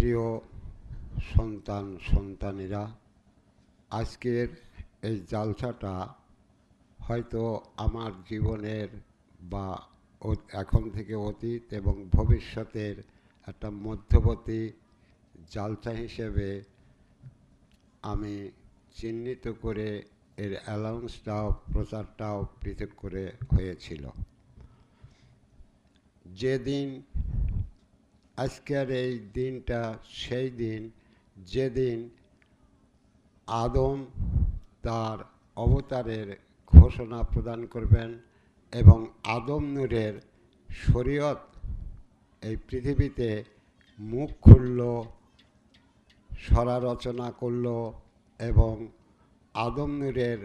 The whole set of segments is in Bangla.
প্রিয় সন্তানেরা, আজকের এই জালসাটা হয়তো আমার জীবনের বা এখন থেকে অতীত এবং ভবিষ্যতের একটা মধ্যবর্তী জালসা হিসেবে আমি চিহ্নিত করে এর অ্যানাউন্সটাও প্রচারটাও পৃথক করে হয়েছিল। যেদিন আজকের এই দিনটা সেই দিন যেদিন আদম তার অবতারের ঘোষণা প্রদান করবেন এবং আদম নূরের শরীয়ত এই পৃথিবীতে মুখ খুলল, সরা রচনা করল এবং আদম নূরের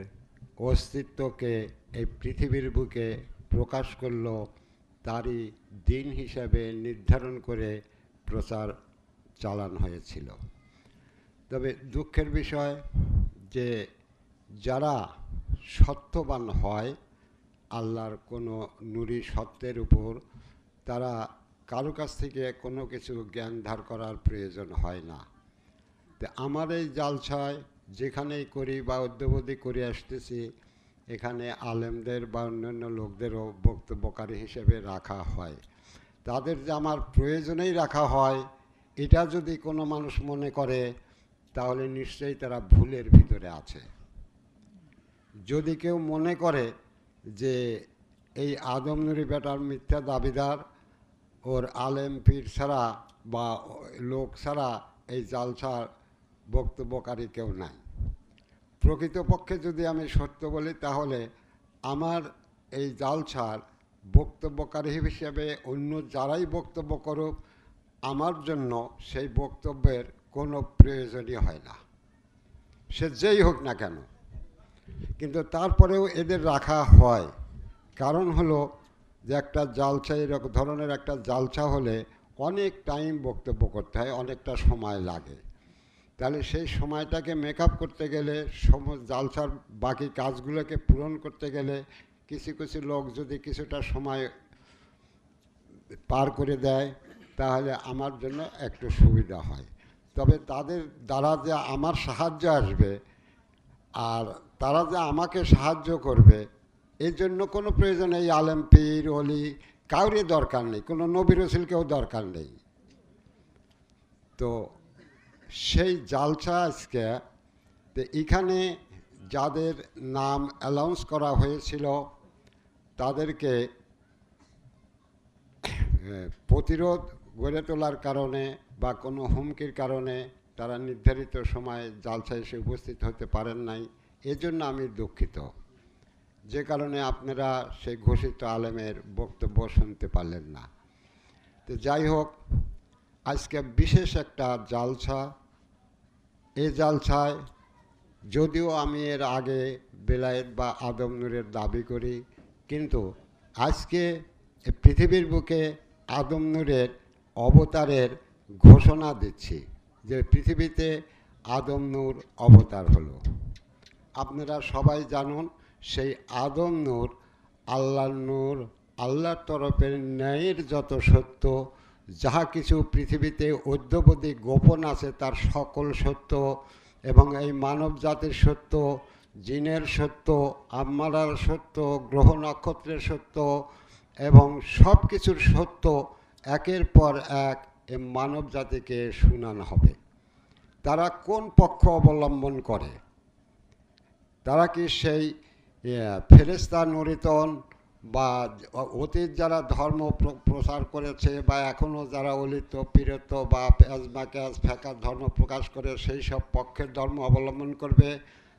অস্তিত্বকে এই পৃথিবীর বুকে প্রকাশ করল, তারই দিন হিসাবে নির্ধারণ করে প্রচার চালানো হয়েছিল। তবে দুঃখের বিষয় যে যারা সত্যবান হয় আল্লাহর কোনো নুরি সত্যের উপর, তারা কারো কাছ থেকে কোনো কিছু জ্ঞান ধার করার প্রয়োজন হয় না। তো আমার এই জালসায় যেখানেই করি বা অদ্যাবধি করে আসতেছি, এখানে আলেমদের বা অন্যান্য লোকদেরও বক্তব্যকারী হিসেবে রাখা হয়। তাদের যে আমার প্রয়োজনেই রাখা হয়, এটা যদি কোনো মানুষ মনে করে তাহলে নিশ্চয়ই তারা ভুলের ভিতরে আছে। যদি কেউ মনে করে যে এই আদম নুরি বেটার মিথ্যা দাবিদার, ওর আলেম পীর ছাড়া বা লোক ছাড়া এই জালসার বক্তব্যকারী কেউ নাই। প্রকৃতপক্ষে যদি আমি সত্য বলি, তাহলে আমার এই জালসার বক্তব্যকারী হিসেবে অন্য যারাই বক্তব্য করুক, আমার জন্য সেই বক্তব্যের কোনো প্রয়োজনই হয় না, সে যেই হোক না কেন। কিন্তু তারপরেও এদের রাখা হয়, কারণ হলো যে একটা জালসা, এরকম ধরনের একটা জালসা হলে অনেক টাইম বক্তব্য করতে হয়, অনেকটা সময় লাগে। তাহলে সেই সময়টাকে মেকআপ করতে গেলে, জালসার বাকি কাজগুলোকে পূরণ করতে গেলে কিছু কিছু লোক যদি কিছুটা সময় পার করে দেয়, তাহলে আমার জন্য একটু সুবিধা হয়। তবে তাদের দ্বারা যে আমার সাহায্য আসবে আর তারা যে আমাকে সাহায্য করবে, এর জন্য কোনো প্রয়োজন এই আলেম পীর অলি কাউরই দরকার নেই, কোনো নবী রাসূলকেও দরকার নেই। তো সেই জালসা আজকে এখানে যাদের নাম অ্যানাউন্স করা হয়েছিল, তাদেরকে প্রতিরোধ গড়ে তোলার কারণে বা কোনো হুমকির কারণে তারা নির্ধারিত সময়ে জালসায় এসে উপস্থিত হতে পারেন নাই। এজন্য আমি দুঃখিত, যে কারণে আপনারা সেই ঘোষিত আলেমের বক্তব্য শুনতে পারলেন না। তো যাই হোক, আজকে বিশেষ একটা জালসা। এই জালসায় যদিও আমি এর আগে বেলায়েত বা আদম নূরের দাবি করি, কিন্তু আজকে পৃথিবীর বুকে আদম নূরের অবতারের ঘোষণা দিচ্ছি যে পৃথিবীতে আদম নূর অবতার হলো। আপনারা সবাই জানুন, সেই আদম নূর আল্লাহর নূর, আল্লাহর তরফের ন্যায়ের যত সত্য, যাহা কিছু পৃথিবীতে অদ্যাবধি গোপন আছে তার সকল সত্য, এবং এই মানব জাতির সত্য, জিনের সত্য, আম্মারার সত্য, গ্রহ নক্ষত্রের সত্য এবং সব কিছুর সত্য একের পর এক এ মানব জাতিকে শুনানো হবে। তারা কোন পক্ষ অবলম্বন করে? তারা কি সেই ফেরেশতা নূরিতন বা অতীত যারা ধর্ম প্রচার করেছে বা এখনও যারা অলিত পীরত বা প্যাজমাকাজ ফেকার ধর্ম প্রকাশ করে সেই সব পক্ষের ধর্ম অবলম্বন করবে?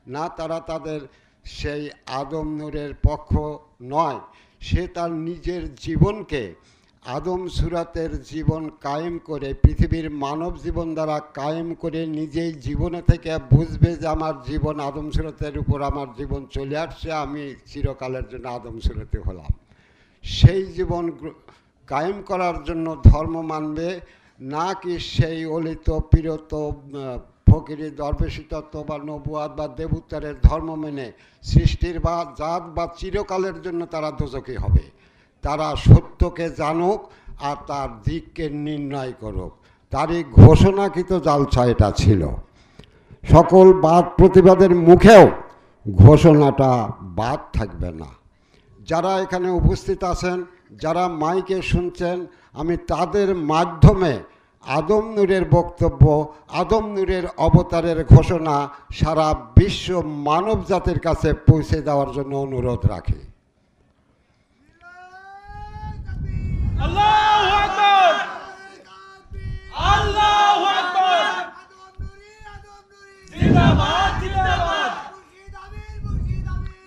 না, তারা তাদের সেই আদম নূরের পক্ষ নয়। সে তার নিজের জীবনকে আদম সুরাতের জীবন কায়েম করে, পৃথিবীর মানব জীবন দ্বারা কায়েম করে নিজেই জীবনে থেকে বুঝবে যে আমার জীবন আদম সুরাতের উপর আমার জীবন চলে আসছে, আমি চিরকালের জন্য আদম সুরাতে হলাম। সেই জীবন কায়েম করার জন্য ধর্ম মানবে, না কি সেই অলিত পীরত ফকিরি দরবেশি তত্ত্ব বা নবুয়াত বা দেবুত্তরের ধর্ম মেনে সৃষ্টির বা জাত বা চিরকালের জন্য তারা দোজখী হবে। তারা সত্যকে জানুক আর তার দিককে নির্ণয় করুক। তারই ঘোষণাকৃত জালসা এটা ছিল। সকল বাদ প্রতিবাদের মুখেও ঘোষণাটা বাদ থাকবে না। যারা এখানে উপস্থিত আছেন, যারা মাইকে শুনছেন, আমি তাদের মাধ্যমে আদম নূরের বক্তব্য, আদম নূরের অবতারের ঘোষণা সারা বিশ্ব মানব জাতির কাছে পৌঁছে দেওয়ার জন্য অনুরোধ রাখি। আল্লাহু আকবার, আল্লাহু আকবার, জিন্দাবাদ জিন্দাবাদ,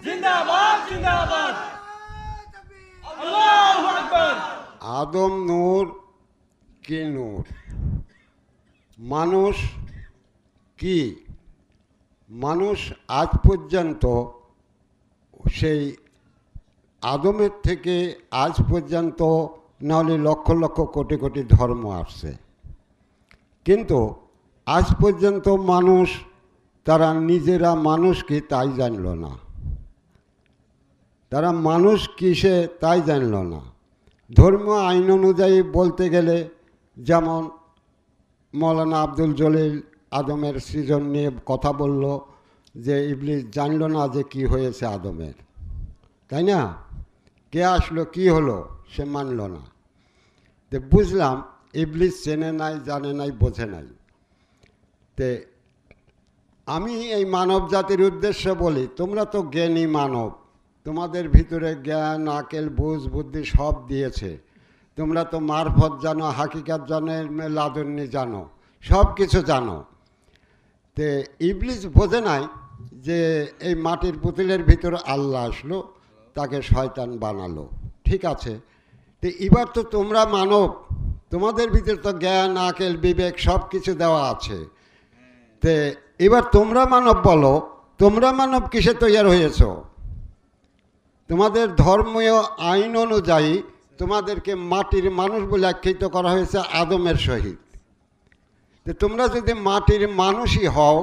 জিন্দাবাদ জিন্দাবাদ, আল্লাহু আকবার। আদম নূর কি নূর? মানুষ কি? মানুষ আজ পর্যন্ত সেই আদমের থেকে আজ পর্যন্ত নাহলে লক্ষ লক্ষ কোটি কোটি ধর্ম আসছে, কিন্তু আজ পর্যন্ত মানুষ তারা নিজেরা মানুষ কি তাই জানল না। তারা মানুষ কিসে তাই জানল না। ধর্মীয় আইন অনুযায়ী বলতে গেলে, যেমন মৌলানা আব্দুল জলিল আদমের সৃজন নিয়ে কথা বলল যে ইবলিস জানল না যে কি হয়েছে আদমের, তাই না? কে আসলো, কি হলো, সে মানল না। তো বুঝলাম ইবলিস চেনে নাই, জানে নাই, বোঝে নাই। তে আমি এই মানব জাতির উদ্দেশ্যে বলি, তোমরা তো জ্ঞানী মানব, তোমাদের ভিতরে জ্ঞান, আকেল, বুঝ, বুদ্ধি সব দিয়েছে। তোমরা তো মারফত জানো, হাকিকাত জানো, লাদুন্নি জানো, সব কিছু জানো। তে ইবলিস বোঝে নাই যে এই মাটির পুতুলের ভিতরে আল্লাহ আসলো, তাকে শয়তান বানালো। ঠিক আছে, তো এবার তো তোমরা মানব, তোমাদের ভিতরে তো জ্ঞান, আকেল, বিবেক সব কিছু দেওয়া আছে। তে এবার তোমরা মানব বলো, তোমরা মানব কিসে তৈরি হয়েছ? তোমাদের ধর্মীয় আইন অনুযায়ী তোমাদেরকে মাটির মানুষ বলে আখ্যায়িত করা হয়েছে আদমের সহিত। তো তোমরা যদি মাটির মানুষই হও,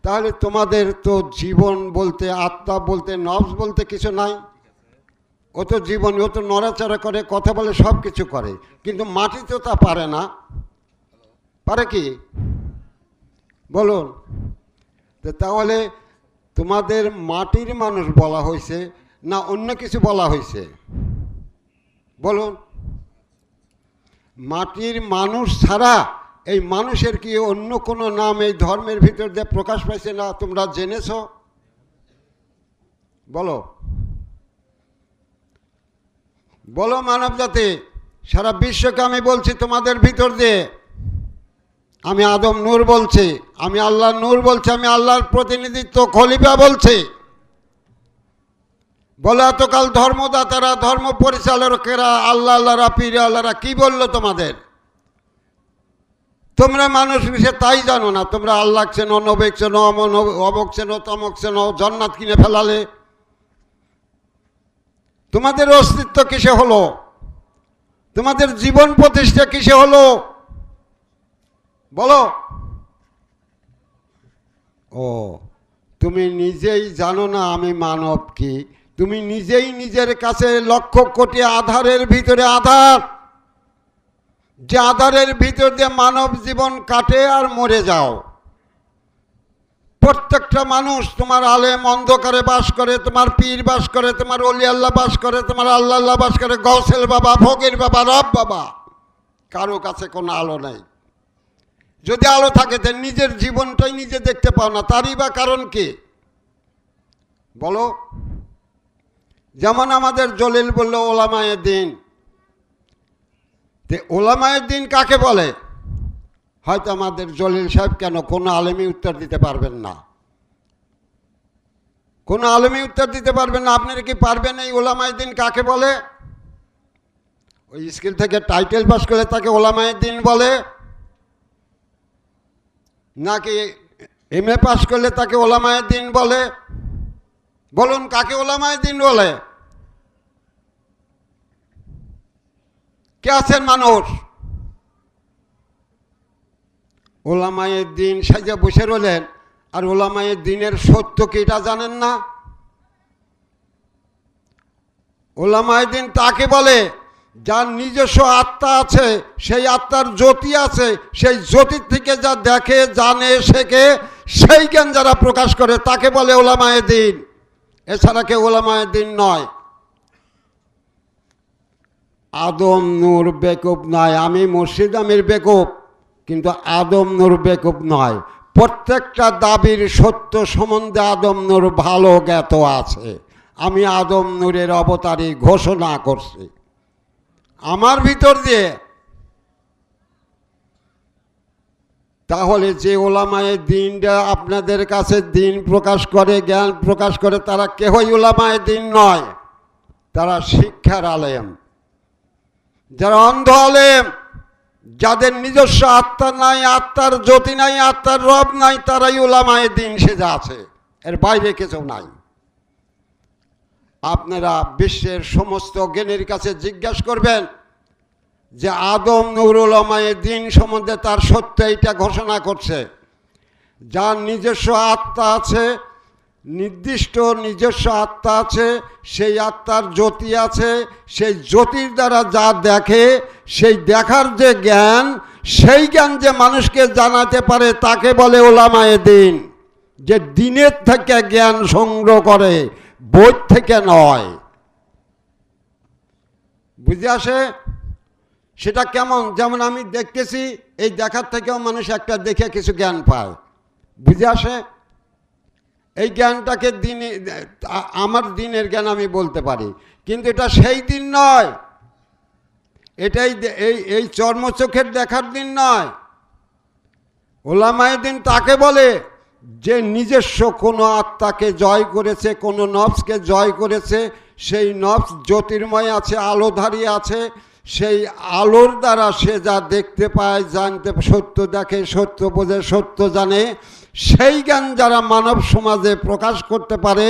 তাহলে তোমাদের তো জীবন বলতে, আত্মা বলতে, নফস বলতে কিছু নাই। ও তো জীবন, ও তো নড়াচড়া করে, কথা বলে, সব কিছু করে, কিন্তু মাটি তো তা পারে না। পারে কি বলুন? তো তাহলে তোমাদের মাটির মানুষ বলা হয়েছে না অন্য কিছু বলা হয়েছে? বলুন। মাটির মানুষ ছাড়া এই মানুষের কি অন্য কোনো নাম এই ধর্মের ভিতর দিয়ে প্রকাশ পাইছে না তোমরা জেনেছ? বলো বলো মানব জাতি, সারা বিশ্বকে আমি বলছি তোমাদের ভিতর দিয়ে, আমি আদম নূর বলছি, আমি আল্লাহর নূর বলছি, আমি আল্লাহর প্রতিনিধিত্ব খলিফা বলছি। বলে এতকাল ধর্মদাতারা, ধর্ম পরিচালকেরা, আল্লাহ আল্লাহরা, পীর আল্লাহরা কি বললো তোমাদের? তোমরা মানুষ সে তাই জানো না। তোমরা আল্লাহ চেনো, নবেক চেনো, অবক চেনো, তমক চেনো, জান্নাত কিনে ফেলালে। তোমাদের অস্তিত্ব কিসে হলো? তোমাদের জীবন প্রতিষ্ঠা কিসে হলো? বলো। ও, তুমি নিজেই জানো না আমি মানব কি? তুমি নিজেই নিজের কাছে লক্ষ কোটি আধারের ভিতরে আধার, যে আধারের ভিতর দিয়ে মানব জীবন কাটে আর মরে যাও। প্রত্যেকটা মানুষ, তোমার আলেম অন্ধকারে বাস করে, তোমার পীর বাস করে, তোমার অলি আল্লাহ বাস করে, তোমার আল্লাহ আল্লাহ বাস করে, গৌসেল বাবা, ফকির বাবা, রব বাবা। কারো কাছে কোনো আলো নাই। যদি আলো থাকে তো নিজের জীবনটাই নিজে দেখতে পাও না, তারই বা কারণ কি? বলো। যেমন আমাদের জলিল বলল ওলামায়ে দিন। তে ওলামায়ে দিন কাকে বলে? হয়তো আমাদের জলিল সাহেব কেন কোনো আলেমই উত্তর দিতে পারবেন না, কোনো আলেমই উত্তর দিতে পারবেন না। আপনারা কি পারবেন এই ওলামায়ে দিন কাকে বলে? ওই স্কুল থেকে টাইটেল পাস করলে তাকে ওলামায়ে দিন বলে, নাকি এমএ পাস করলে তাকে ওলামায়ে দিন বলে? বলুন কাকে ওলামায়ে দিন বলে? কে আছেন মানুষ? ওলামায়ে দিন সাজা বসে রইলেন, আর ওলামায়ে দিনের সত্য কি এটা জানেন না? ওলামায়ে দিন তাকে বলে যার নিজস্ব আত্মা আছে, সেই আত্মার জ্যোতি আছে, সেই জ্যোতির থেকে যা দেখে, জানে, শেখে, সেই জ্ঞান যারা প্রকাশ করে তাকে বলে ওলামায়ে দ্বীন। এছাড়া কেউ ওলামায়ে দ্বীন নয়। আদম নূর বেকুব নয়। আমি মুর্শিদ আমির বেকুব, কিন্তু আদম নূর বেকুব নয়। প্রত্যেকটা দাবির সত্য সম্বন্ধে আদম নূর ভালো জ্ঞাত আছে। আমি আদম নূরের অবতারই ঘোষণা করছি আমার ভিতর দিয়ে। তাহলে যে ওলামায়ে দ্বীনরা আপনাদের কাছে দ্বীন প্রকাশ করে, জ্ঞান প্রকাশ করে, তারা কেহই ওলামায়ে দ্বীন নয়। তারা শিক্ষার আলেম, যারা অন্ধ আলেম, যাদের নিজস্ব আত্মা নাই, আত্মার জ্যোতি নাই, আত্মার রব নাই, তারাই ওলামায়ে দ্বীন সেজে আছে। এর বাইরে কিছু নাই। আপনারা বিশ্বের সমস্ত জ্ঞানীর কাছে জিজ্ঞাসা করবেন যে আদম নূর ওলামায়ে দ্বীন সম্বন্ধে তার সত্য এইটা ঘোষণা করছে। যার নিজস্ব আত্মা আছে, নির্দিষ্ট নিজস্ব আত্মা আছে, সেই আত্মার জ্যোতি আছে, সেই জ্যোতির দ্বারা যা দেখে, সেই দেখার যে জ্ঞান, সেই জ্ঞান যে মানুষকে জানাতে পারে তাকে বলে ওলামায়ে দ্বীন। যে দিনের থেকে জ্ঞান সংগ্রহ করে, বই থেকে নয়। বুঝে আসে? সেটা কেমন? যেমন আমি দেখতেছি, এই দেখার থেকেও মানুষ একটা দেখে কিছু জ্ঞান পায়। বুঝে আসে? এই জ্ঞানটাকে দিন, আমার দিনের জ্ঞান আমি বলতে পারি, কিন্তু এটা সেই দিন নয়। এটাই এই চর্মচোখের দেখার দিন নয়। ওলামায়ে দ্বীন তাকে বলে যে নিজস্ব কোনো আত্মাকে জয় করেছে, কোনো নফসকে জয় করেছে, সেই নফস জ্যোতির্ময় আছে, আলোধারী আছে, সেই আলোর দ্বারা সে যা দেখতে পায়, জানতে, সত্য দেখে, সত্য বোঝে, সত্য জানে, সেই জ্ঞান যারা মানব সমাজে প্রকাশ করতে পারে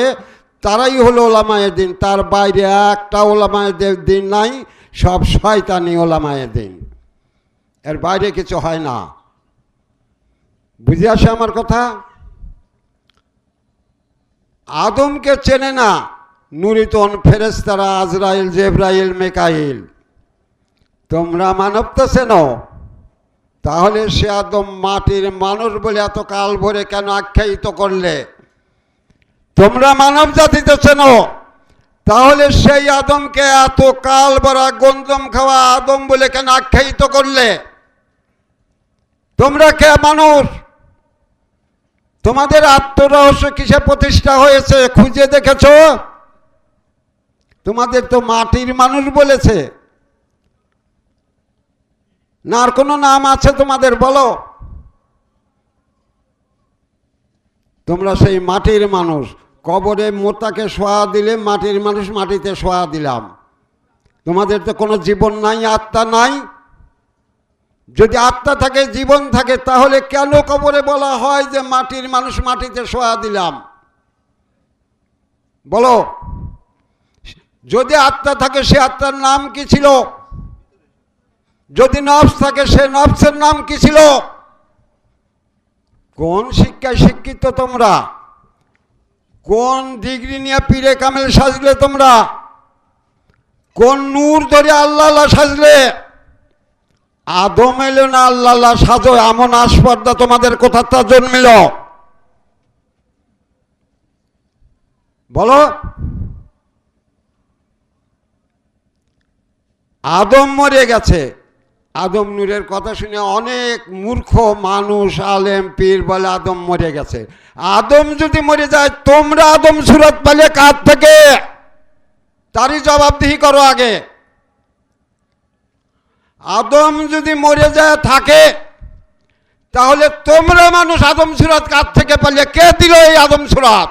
তারাই হলো ওলামায়ে দ্বীন। তার বাইরে একটা ওলামায়ে দ্বীন নাই, সব শয়তানি ওলামায়ে দ্বীন। এর বাইরে কিছু হয় না। বুঝে আসে আমার কথা? আদমকে চেনে না নুরিতন, ফেরেশতারা, আজরাইল, জিবরাইল, মিকাইল। তোমরা মানব তো চেনো, তাহলে সে আদম মাটির মানুষ বলে এত কাল ভরে কেন আখ্যায়িত করলে? তোমরা মানব জাতিতে চেনো, তাহলে সেই আদমকে এত কাল ভরা গঞ্জম খাওয়া আদম বলে কেন আখ্যায়িত করলে? তোমরা কে মানুষ? তোমাদের আত্মরহস্য কিসে প্রতিষ্ঠা হয়েছে খুঁজে দেখেছ? তোমাদের তো মাটির মানুষ বলেছে না, আর কোনো নাম আছে তোমাদের? বলো। তোমরা সেই মাটির মানুষ। কবরে মোতাকে শোয়া দিলে মাটির মানুষ, মাটিতে শোয়া দিলাম। তোমাদের তো কোনো জীবন নাই, আত্মা নাই। যদি আত্মা থাকে, জীবন থাকে, তাহলে কেন কবরে বলা হয় যে মাটির মানুষ, মাটিতে শোয়া দিলাম? বলো। যদি আত্মা থাকে, সে আত্মার নাম কি ছিল? যদি নফস থাকে, সে নফসের নাম কি ছিল? কোন শিক্ষায় শিক্ষিত তোমরা? কোন ডিগ্রি নিয়ে পীরে কামেল সাজলে তোমরা? কোন নূর ধরে আল্লাহ আল্লাহ সাজলে? আদম এলো না আল্লাহ আল্লাহ সাজো, এমন আসপর্দা তোমাদের কোথাটা জন্মিল? বলো। আদম মরে গেছে। আদম নূরের কথা শুনে অনেক মূর্খ মানুষ, আলেম, পীর বলে আদম মরে গেছে। আদম যদি মরে যায়, তোমরা আদম সুরত পালে কার থেকে? তারই জবাবদিহি করো আগে। আদম যদি মরে যায় থাকে, তাহলে তোমরা মানুষ আদম সুরত কার থেকে পালে? কে দিল এই আদম সুরত?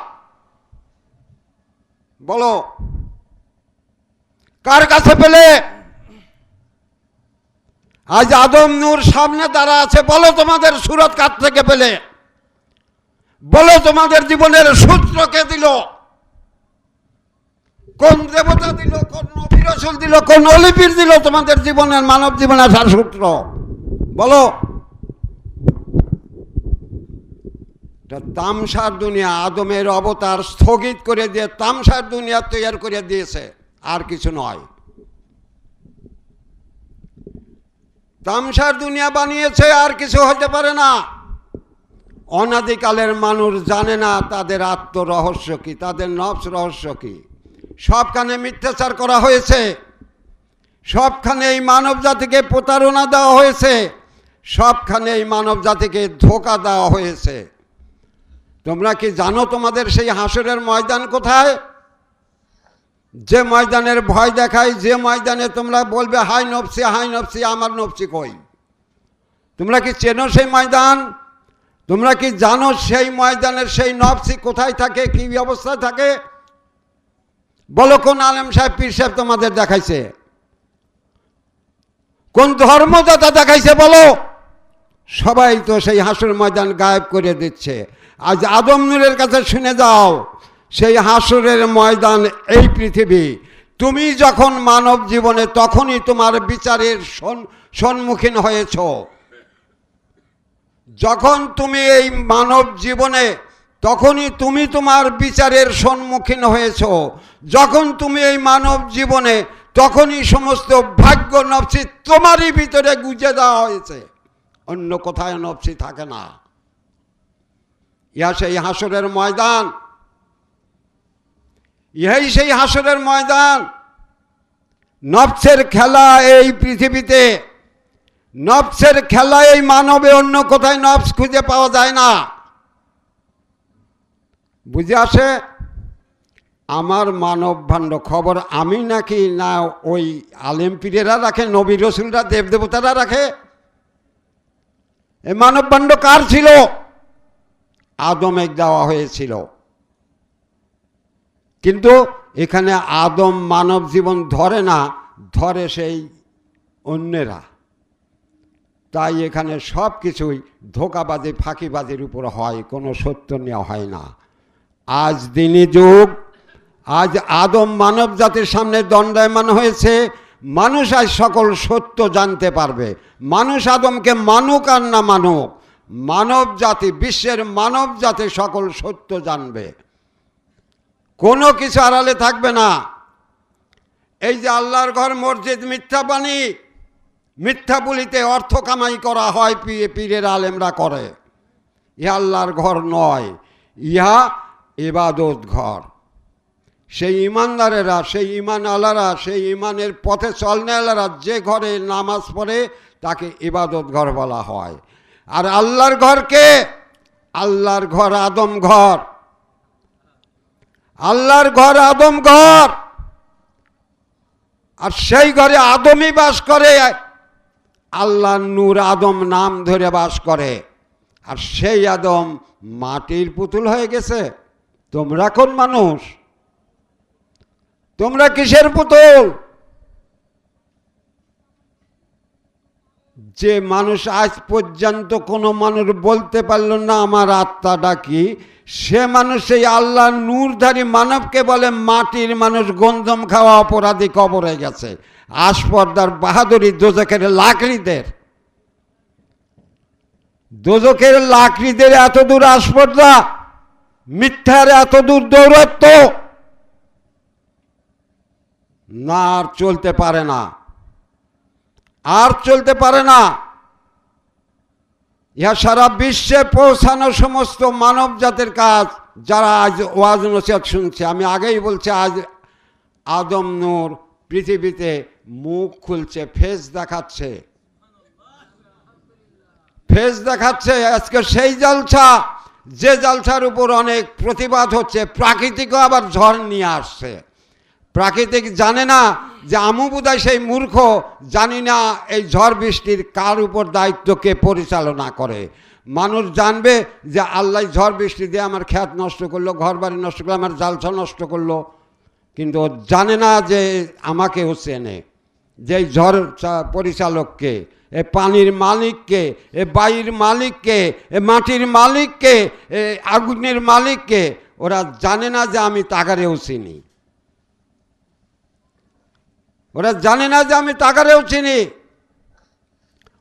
বলো। কার কাছে পেলে? আজ আদম নূর সামনে দাঁড়া আছে, বলো তোমাদের সুরত কার থেকে পেলে? বলো তোমাদের জীবনের সূত্র কে দিল? কোন দেবতা দিল? কোন নবী রাসূল দিল? কোন অলিপীর দিল তোমাদের জীবনের, মানব জীবনের সার সূত্র? বলো। তামসার দুনিয়া, আদমের অবতার স্থগিত করে দিয়ে তামসার দুনিয়া তৈরি করে দিয়েছে, আর কিছু নয়। তামসার দুনিয়া বানিয়েছে, আর কিছু হতে পারে না। অনাদিকালের মানুষ জানে না তাদের আত্মরহস্য কি, তাদের নফস রহস্য কি। সবখানে মিথ্যাচার করা হয়েছে, সবখানে এই মানব জাতিকে প্রতারণা দেওয়া হয়েছে, সবখানে এই মানব জাতিকে ধোঁকা দেওয়া হয়েছে। তোমরা কি জানো তোমাদের সেই হাসরের ময়দান কোথায়? যে ময়দানের ভয় দেখায়, যে ময়দানে তোমরা বলবে হাই নফসি হাই নফসি, আমার নফসি কই। তোমরা কি চেনো সেই ময়দান? তোমরা কি জানো সেই ময়দানের সেই নফসি কোথায় থাকে, কি অবস্থায় থাকে? বলো, কোন আলেম সাহেব পীর সাহেব তোমাদের দেখাইছে? কোন ধর্মদাতা দেখাইছে বলো? সবাই তো সেই হাসর ময়দান গায়েব করে দিচ্ছে। আজ আদম নূরের কাছে শুনে যাও, সেই হাসরের ময়দান এই পৃথিবী। তুমি যখন মানব জীবনে তখনই তোমার বিচারের সম্মুখীন হয়েছ। যখন তুমি এই মানব জীবনে তখনই তুমি তোমার বিচারের সম্মুখীন হয়েছ। যখন তুমি এই মানব জীবনে তখনই সমস্ত ভাগ্য নফসি তোমারই ভিতরে গুজে দেওয়া হয়েছে, অন্য কোথায় নফসি থাকে না। ইহা সেই হাসরের ময়দান, ইহাই সেই হাসরের ময়দান। নফসের খেলা এই পৃথিবীতে, নফসের খেলা এই মানবে, অন্য কোথায় নফস খুঁজে পাওয়া যায় না। বুঝে আসে? আমার মানব ভাণ্ড খবর আমি নাকি না ওই আলেম পীরেরা রাখে, নবী রসুলরা দেবদেবতারা রাখে? এই মানব ভাণ্ড কার ছিল? আদমে দেওয়া হয়েছিল। কিন্তু এখানে আদম মানব জীবন ধরে না, ধরে সেই অন্যেরা। তাই এখানে সব কিছুই ধোঁকাবাজি ফাঁকিবাজির উপর হয়, কোনো সত্য নেওয়া হয় না। আজ দিনই যুগ, আজ আদম মানব জাতির সামনে দণ্ডায়মান হয়েছে। মানুষ আজ সকল সত্য জানতে পারবে। মানুষ আদমকে মানুক আর না মানুক, মানব জাতি, বিশ্বের মানব জাতি সকল সত্য জানবে, কোনো কিছু আড়ালে থাকবে না। এই যে আল্লাহর ঘর মসজিদ মিথ্যা বাণী, মিথ্যা বলিতে অর্থ কামাই করা হয়, পীরের আলেমরা করে। ইহা আল্লাহর ঘর নয়, ইহা ইবাদত ঘর। সেই ইমানদারেরা, সেই ইমান আলারা, সেই ইমানের পথে চলনেওয়ালারা যে ঘরে নামাজ পড়ে তাকে ইবাদত ঘর বলা হয়। আর আল্লাহর ঘরকে, আল্লাহর ঘর আদম ঘর, আল্লাহর ঘর আদম ঘর। আর সেই ঘরে আদমই বাস করে, আল্লাহর নূর আদম নাম ধরে বাস করে। আর সেই আদম মাটির পুতুল হয়ে গেছে। তোমরা কোন মানুষ? তোমরা কিসের পুতুল? যে মানুষ আজ পর্যন্ত কোনো মানুষ বলতে পারল না আমার আত্মাটা কি, সে মানুষ সেই আল্লাহ নূরধারী মানবকে বলে মাটির মানুষ, গন্ধম খাওয়া অপরাধী, কবরে গেছে। আসপর্দার বাহাদুরি দোজখের লাকড়িদের, দোজখের লাকড়িদের এত দূর আসপর্দা, মিথ্যার এত দূর দৌরত্ব না, আর চলতে পারে না, আর চলতে পারে না। ইহা সারা বিশ্বে পৌঁছানো সমস্ত মানব জাতির কাজ। যারা আজ ওয়াজ নসিহত শুনছে, আমি আগেই বলছি, আজ আদম নূর পৃথিবীতে মুখ খুলছে, ফেস দেখাচ্ছে, ফেস দেখাচ্ছে। আজকে সেই জালসা, যে জালসার উপর অনেক প্রতিবাদ হচ্ছে। প্রাকৃতিকও আবার ঝড় নিয়ে আসছে। প্রাকৃতিক জানে না যে আমু বোধহয় সেই মূর্খ, জানি না এই ঝড় বৃষ্টির কার উপর দায়িত্ব, কে পরিচালনা করে। মানুষ জানবে যে আল্লাহ ঝড় বৃষ্টি দিয়ে আমার ক্ষেত নষ্ট করলো, ঘর বাড়ি নষ্ট করলো, আমার জালসা নষ্ট করলো। কিন্তু জানে না যে আমাকেও চেনে, যে ঝড় পরিচালককে, এ পানির মালিককে, এ বায়ুর মালিককে, এ মাটির মালিককে, এ আগুনের মালিককে। ওরা জানে না যে আমি তাগারেও চিনি, ওরা জানে না যে আমি তাগারেও চিনি,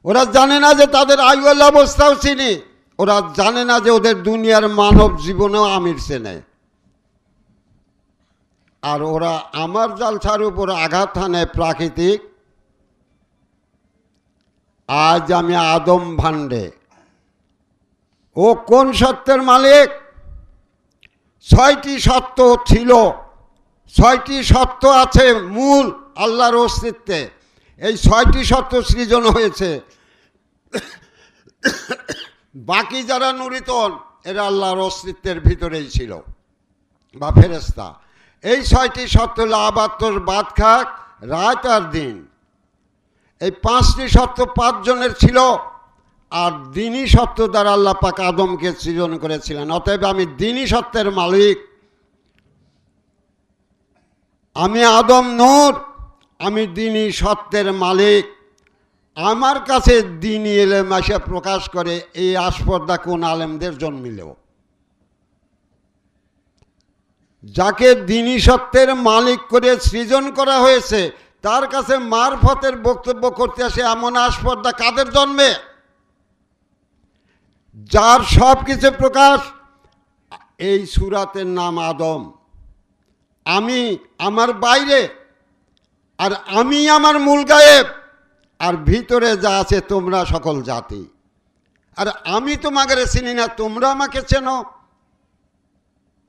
ওরা জানে না যে তাদের আইওয়াল অবস্থাও চিনি, ওরা জানে না যে ওদের দুনিয়ার মানব জীবনেও আমির চেনে। আর ওরা আমার জালসার উপর আঘাত হানে প্রাকৃতিক, আজ আমি আদম ভাণ্ডে। ও কোন সত্যের মালিক? 6টি সত্য ছিল, 6টি সত্য আছে মূল আল্লাহর অস্তিত্বে। এই 6টি সত্য সৃজন হয়েছে। বাকি যারা নুরিতন এরা আল্লাহর অস্তিত্বের ভিতরেই ছিল বা ফেরেশতা। এই 6টি সত্য হলো আবাত্তর বাদ খাক, রাত আর দিন। এই 5টি সত্য 5 জনের ছিল, আর দিনই সত্য দ্বারা আল্লাহ পাক আদমকে সৃজন করেছিলেন। অতএব আমি দিনই সত্যের মালিক, আমি আদম নূর, আমি দিনই সত্যের মালিক। আমার কাছে দিনই এলেম এসে প্রকাশ করে। এই আস্পর্ধা কোন আলেমদের জন্মিল? যাকে দিনই সত্যের মালিক করে সৃজন করা হয়েছে তার কাছে মারফতের বক্তব্য করতে আসে এমন আস্পর্ধা কাদের জন্মে? যার সব কিছু প্রকাশ। এই সূরাতের নাম আদম। আমি আমার বাইরে, আর আমি আমার মূল গায়েব, আর ভিতরে যা আছে তোমরা সকল জাতি। আর আমি তোমাকে চিনি না, তোমরা আমাকে চেনো।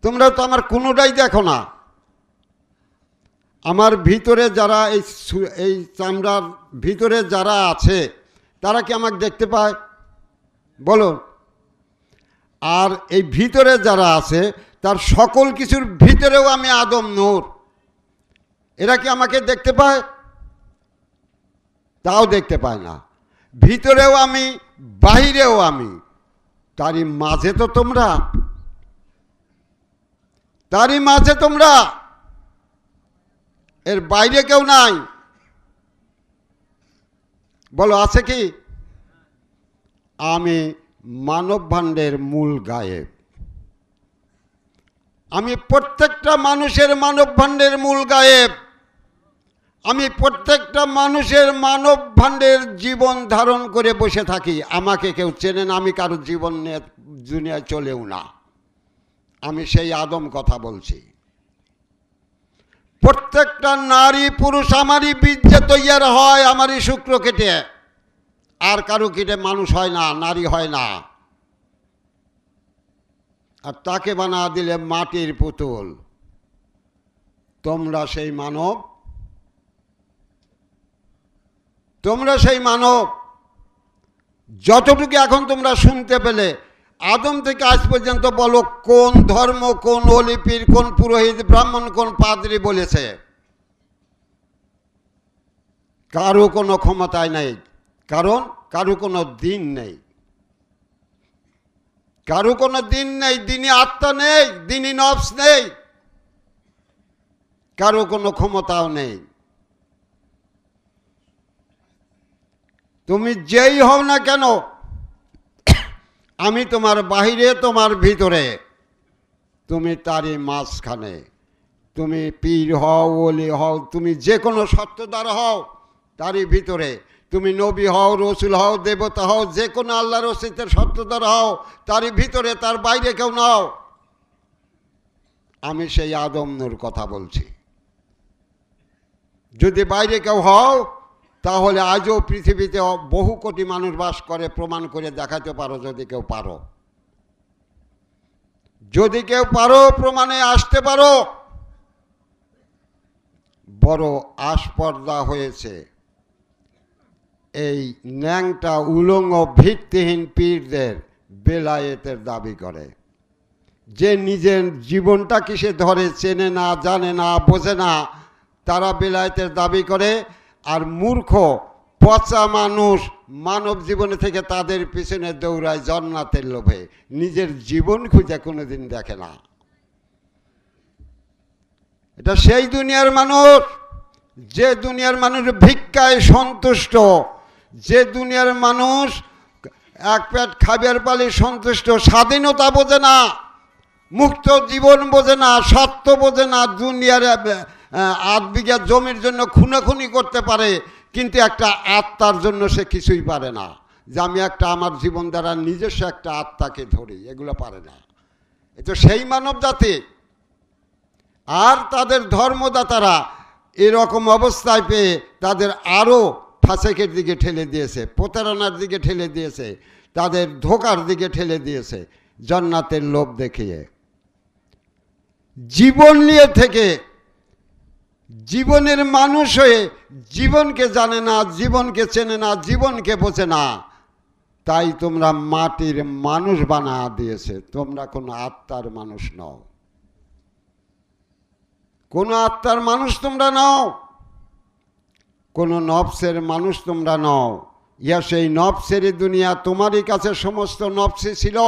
তোমরা তো আমার কোনোটাই দেখো না। আমার ভিতরে যারা এই চামড়ার ভিতরে যারা আছে তারা কি আমাকে দেখতে পায়? বলো। আর এই ভিতরে যারা আছে তার সকল কিছুর ভিতরেও আমি আদম নূর, এরা কি আমাকে দেখতে পায়? তাও দেখতে পায় না। ভিতরেও আমি, বাহিরেও আমি, তারই মাঝে তো তোমরা, তারই মাঝে তোমরা, এর বাইরে কেউ নাই। বলো আছে কি? আমি মানব ভাণ্ডের মূল গায়েব। আমি প্রত্যেকটা মানুষের মানব ভাণ্ডের মূল গায়েব। আমি প্রত্যেকটা মানুষের মানব ভাণ্ডের জীবন ধারণ করে বসে থাকি। আমাকে কেউ চেনে না, আমি কারো জীবন নিয়ে দুনিয়ায় চলেও না। আমি সেই আদম কথা বলছি। প্রত্যেকটা নারী পুরুষ আমারই বীর্যে তৈয়ার হয়, আমারই শুক্র কেটে। আর কারো কেটে মানুষ হয় না, নারী হয় না। আর তাকে বানা দিলে মাটির পুতুল। তোমরা সেই মানব, তোমরা সেই মানব। যতটুকু এখন তোমরা শুনতে পেলে, আদম থেকে আজ পর্যন্ত বলো কোন ধর্ম, কোন অলিপির, কোন পুরোহিত, ব্রাহ্মণ, কোন পাদ্রী বলেছে? কারো কোনো ক্ষমতায় নেই, কারণ কারো কোনো দিন নেই, কারো কোনো দিন নেই, দিনই আত্মা নেই, দিনই নফস নেই, কারো কোনো ক্ষমতাও নেই। তুমি যেই হও না কেন, আমি তোমার বাহিরে, তোমার ভিতরে, তুমি তারই মাঝখানে। তুমি পীর হও, ওলি হও, তুমি যে কোনো সত্যদার হও, তারই ভিতরে। তুমি নবী হও, রসুল হও, দেবতা হও, যে কোনো আল্লাহর অস্তিত্বের সত্যদার হও, তারই ভিতরে, তার বাইরে কেউ নাও। আমি সেই আদম নূর কথা বলছি। যদি বাইরে কেউ হও তাহলে আজও পৃথিবীতে বহু কোটি মানুষ বাস করে, প্রমাণ করে দেখাতে পারো যদি কেউ পারো। যদি কেউ পারো, প্রমাণে আসতে পারো। বড় আস্পর্ধা হয়েছে এই ন্যাংটা উলঙ্গ ভিত্তিহীন পীরদের বেলায়েতের দাবি করে, যে নিজের জীবনটা কিসে ধরে, চেনে না, জানে না, বোঝে না, তারা বেলায়েতের দাবি করে। আর মূর্খ পচা মানুষ মানব জীবনে থেকে তাদের পিছনে দৌড়ায় জান্নাতের লোভে, নিজের জীবন খুঁজে কোনোদিন দেখে না। এটা সেই দুনিয়ার মানুষ, যে দুনিয়ার মানুষ ভিক্ষায় সন্তুষ্ট, যে দুনিয়ার মানুষ এক পেট খাবার পালে সন্তুষ্ট, স্বাধীনতা বোঝে না, মুক্ত জীবন বোঝে না, সত্য বোঝে না। দুনিয়ার 8 বিঘা জমির জন্য খুনাখুনি করতে পারে, কিন্তু একটা আত্মার জন্য সে কিছুই পারে না। যে আমি একটা আমার জীবন দ্বারা নিজস্ব একটা আত্মাকে ধরি, এগুলো পারে না। এ তো সেই মানব জাতি। আর তাদের ধর্মদাতারা এরকম অবস্থায় পেয়ে তাদের আরও ফাসেকের দিকে ঠেলে দিয়েছে, প্রতারণার দিকে ঠেলে দিয়েছে, তাদের ধোঁকার দিকে ঠেলে দিয়েছে জান্নাতের লোভ দেখিয়ে। জীবন নিয়ে থেকে জীবনের মানুষ হয়ে জীবনকে জানে না, জীবনকে চেনে না, জীবনকে বোঝে না, তাই তোমরা মাটির মানুষ বানা দিয়েছে। তোমরা কোনো আত্মার মানুষ নও, কোনো আত্মার মানুষ তোমরা নও, কোনো নফসের মানুষ তোমরা নও। ইয়া সেই নফসের দুনিয়া, তোমারই কাছে সমস্ত নফসি ছিল।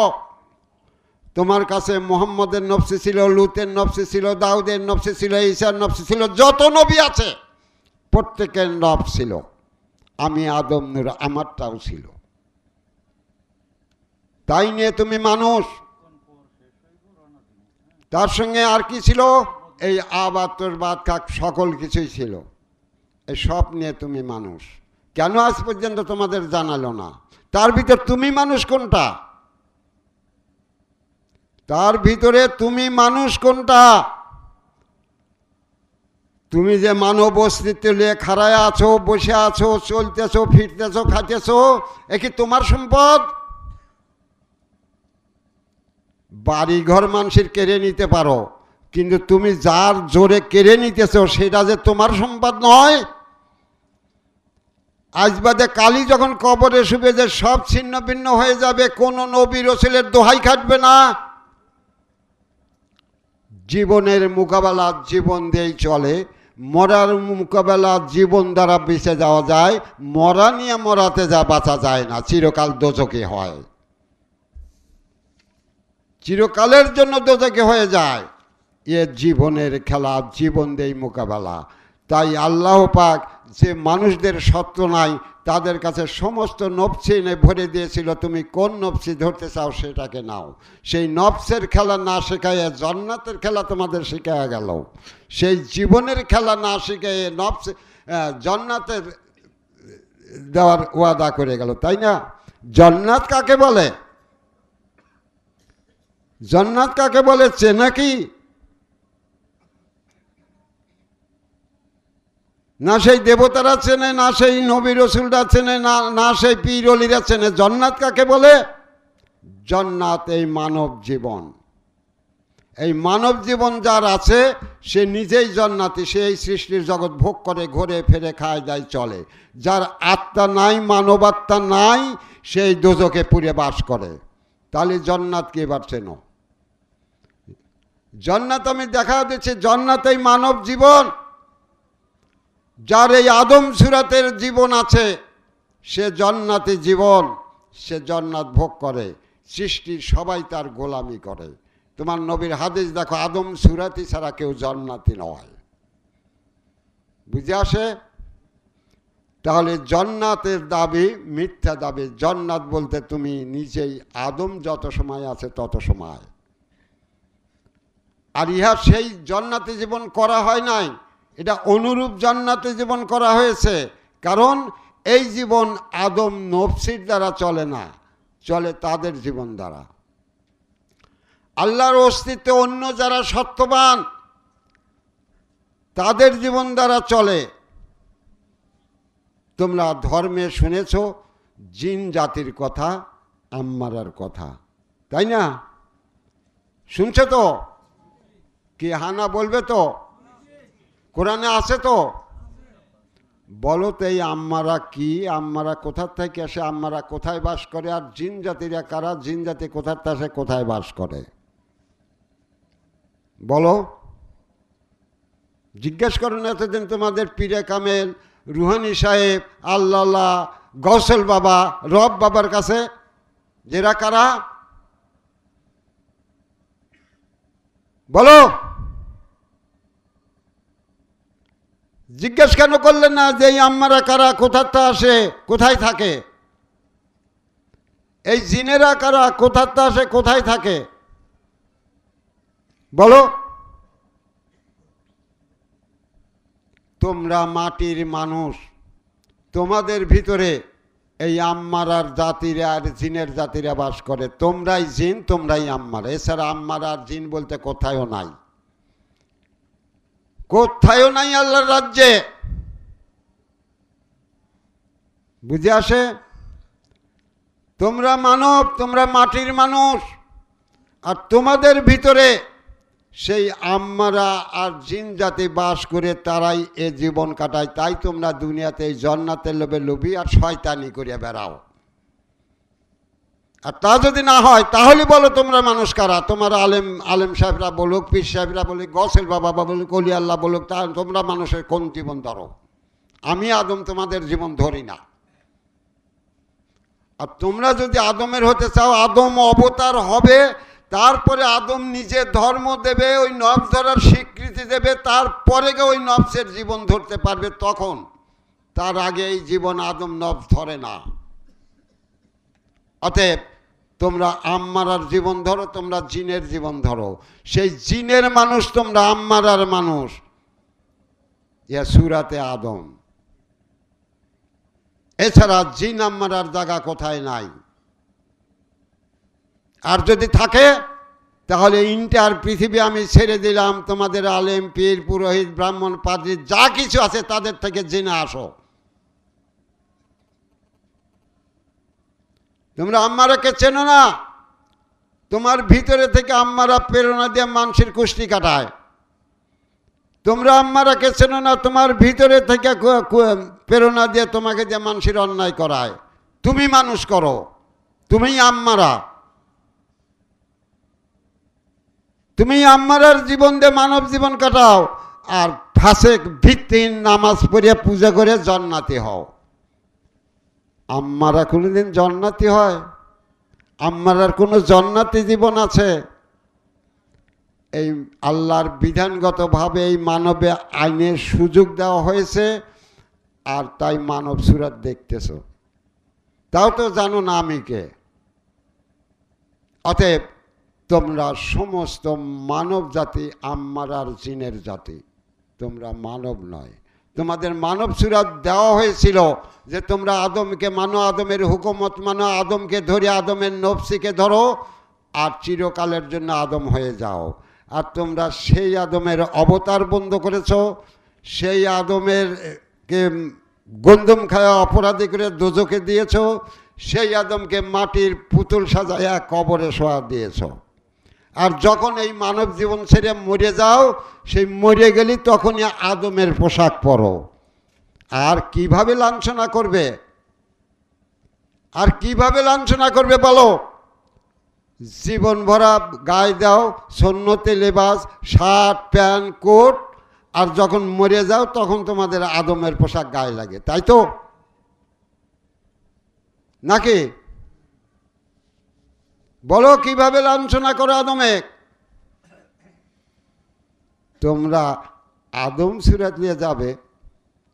তোমার কাছে মোহাম্মদের নফসি ছিল, লুতের নফসি ছিল, দাউদের নফসি ছিল, ঈসার নফসি ছিল, যত নবী আছে প্রত্যেকের নফস ছিল। আমি আদম নূর, আমারটাও ছিল। তাই নিয়ে তুমি মানুষ। তার সঙ্গে আর কি ছিল? এই আবাদ তোরবাদ কাক সকল কিছুই ছিল। এই সব নিয়ে তুমি মানুষ। কেন আজ পর্যন্ত তোমাদের জানালো না? তার ভিতর তুমি মানুষ কোনটা? তার ভিতরে তুমি মানুষ কোনটা? তুমি যে মানব অস্তিত্ব নিয়ে খাড়ায় আছো, বসে আছো, চলতেছো, ফিরতেছো, খাইতেছো, এ কি তোমার সম্পদ? বাড়িঘর মানুষের কেড়ে নিতে পারো, কিন্তু তুমি যার জোরে কেড়ে নিতেছো সেটা যে তোমার সম্পদ নয়। আজ বাদে কালি যখন কবরে শুবে যে সব ছিন্ন ভিন্ন হয়ে যাবে, কোন নবী রাসূলের দোহাই খাটবে না। জীবনের মোকাবেলা জীবন দিয়েই চলে, মরার মোকাবেলা জীবন দ্বারা বেঁচে যাওয়া যায়। মরা নিয়ে মরাতে যা বাঁচা যায় না, চিরকাল দোজখে হয়, চিরকালের জন্য দোজখে হয়ে যায়। এ জীবনের খেলা, জীবন দেই মোকাবেলা। তাই আল্লাহ পাক যে মানুষদের সত্য নাই, তাদের কাছে সমস্ত নফসি এনে ভরে দিয়েছিল। তুমি কোন নফসি ধরতে চাও সেটাকে নাও। সেই নফসের খেলা না শেখাইয়া জান্নাতের খেলা তোমাদের শেখাইয়া গেল। সেই জীবনের খেলা না শিখাইয়ে নফস জান্নাতের দেওয়ার ওয়াদা করে গেল, তাই না? জান্নাত কাকে বলে? জান্নাত কাকে বলে চেনা কি? না সেই দেবতারা চেনে, না সেই নবী রাসূলরা চেনে, না সেই পীর ওলিরা চেনে। জান্নাত কাকে বলে? জান্নাত এই মানব জীবন। এই মানব জীবন যার আছে সে নিজেই জান্নাতি। সে এই সৃষ্টির জগৎ ভোগ করে, ঘুরে ফিরে, খায়, দায়, চলে। যার আত্মা নাই, মানব আত্মা নাই, সেই দোজখে পুড়ে বাস করে। তাহলে জান্নাত কি এবার চেনো? জান্নাত আমি দেখা দিচ্ছি, জান্নাত এই মানব জীবন। যার এই আদম সুরাতের জীবন আছে সে জান্নাতি জীবন, সে জান্নাত ভোগ করে। সৃষ্টির সবাই তার গোলামি করে। তোমার নবীর হাদিস দেখো, আদম সুরাতি ছাড়া কেউ জান্নাতি নয়। বুঝে আসে? তাহলে জান্নাতের দাবি মিথ্যা দাবি। জান্নাত বলতে তুমি নিজেই আদম যত সময় আছে তত সময়। আর ইহা সেই জান্নাতি জীবন করা হয় নাই, এটা অনুরূপ জান্নাতি জীবন করা হয়েছে। কারণ এই জীবন আদম নফসির দ্বারা চলে না, চলে তাদের জীবন দ্বারা। আল্লাহর অস্তিত্বে অন্য যারা সত্যবান তাদের জীবন দ্বারা চলে। তোমরা ধর্মে শুনেছ জিন জাতির কথা, আম্মারার কথা, তাই না? শুনছে তো? কি হানা বলবে তো? কোরআনে আছে তো? বলো তো এই আম্মারা কি? আম্মারা কোথার থেকে আসে? আম্মারা কোথায় বাস করে? আর জিন জাতিরা কারা? জিন জাতি কোথার থেকে কোথায় বাস করে? বলো, জিজ্ঞেস করো না এতদিন তোমাদের পীরে কামেল, রুহানি সাহেব, আল্লাহ, গৌসল বাবা, রব বাবার কাছে, যেরা কারা? বলো। জিজ্ঞেস কেন করলেন না যে এই আম্মারা কারা, কোথার তা আসে, কোথায় থাকে? এই জিনেরা কারা, কোথার তা আসে, কোথায় থাকে? বলো। তোমরা মাটির মানুষ, তোমাদের ভিতরে এই আম্মারার জাতিরা আর জিনের জাতিরা বাস করে। তোমরাই জিন, তোমরাই আম্মারা। এছাড়া আম্মারা আর জিন বলতে কোথায়ও নাই, কোথায়ও নাই আল্লাহর রাজ্যে। বুঝে আসে? তোমরা মানব, তোমরা মাটির মানুষ, আর তোমাদের ভিতরে সেই আম্মারা আর জিন জাতি বাস করে, তারাই এ জীবন কাটায়। তাই তোমরা দুনিয়াতে এই জান্নাতের লোভে লোভী আর শয়তানি করে বেড়াও। আর তা যদি না হয় তাহলে বলো তোমরা মানুষ কারা? তোমার আলেম সাহেবরা বলুক, পীর সাহেবরা বলুক, গসেল বাবা বলুক, অলি আল্লাহ বলুক, তা তোমরা মানুষের কোন জীবন ধরো? আমি আদম তোমাদের জীবন ধরি না। আর তোমরা যদি আদমের হতে চাও, আদম অবতার হবে, তারপরে আদম নিজে ধর্ম দেবে, ওই নফস ধরার স্বীকৃতি দেবে, তারপরে ওই নফসের জীবন ধরতে পারবে তখন। তার আগে এই জীবন আদম নফস ধরে না। অতএব তোমরা আম্মারার জীবন ধরো, তোমরা জিনের জীবন ধরো। সেই জিনের মানুষ তোমরা, আম্মারার মানুষ। ইয়া সূরাতে আদম। এছাড়া জিন আম্মারার জায়গা কোথায় নাই। আর যদি থাকে তাহলে ইন্টার পৃথিবী আমি ছেড়ে দিলাম, তোমাদের আলেম, পীর, পুরোহিত, ব্রাহ্মণ, পাদ্রী যা কিছু আছে তাদের থেকে জেনে আসো। তোমরা আম্মারাকে চেনো না। তোমার ভিতরে থেকে আম্মারা প্রেরণা দিয়ে মানুষের কুষ্টি কাটায়। তোমরা আম্মারাকে চেনো না। তোমার ভিতরে থেকে প্রেরণা দিয়ে তোমাকে দিয়ে মানুষের অন্যায় করায়। তুমি মানুষ করো, তুমি আম্মারা। তুমি আম্মারার জীবন দিয়ে মানব জীবন কাটাও, আর ফাসেক ভিত্তিহীন নামাজ পড়িয়া পূজা করে জান্নাতি হও। আম্মারা কোনোদিন জান্নাতি হয়? আম্মারার কোনো জান্নাতি জীবন আছে? এই আল্লাহর বিধানগতভাবে এই মানবে আইনের সুযোগ দেওয়া হয়েছে, আর তাই মানব সুরাত দেখতেছ। তাও তো জানো না আমি কে। অতএব তোমরা সমস্ত মানব জাতি আম্মারার জিনের জাতি, তোমরা মানব নয়। তোমাদের মানব সুরাত দেওয়া হয়েছিল যে তোমরা আদমকে মানো, আদমের হুকুমত মানো, আদমকে ধরে আদমের নফসিকে ধরো, আর চিরকালের জন্য আদম হয়ে যাও। আর তোমরা সেই আদমের অবতার বন্ধ করেছ, সেই আদমের কে গন্ধম খায়া অপরাধী করে দোজকে দিয়েছ, সেই আদমকে মাটির পুতুল সাজায়া কবরে শোয়া দিয়েছ। আর যখন এই মানব জীবন ছেড়ে মরে যাও, সেই মরে গেলি তখনই আদমের পোশাক পরো। আর কিভাবে লাঞ্ছনা করবে? আর কিভাবে লাঞ্ছনা করবে বলো? জীবন ভরা গায়ে দাও সুন্নতে লেবাস, শার্ট, প্যান্ট, কোট, আর যখন মরে যাও তখন তোমাদের আদমের পোশাক গায়ে লাগে, তাই তো নাকি? বলো কিভাবে লাঞ্ছনা করো আদমে? তোমরা আদম সুরাত নিয়ে যাবে,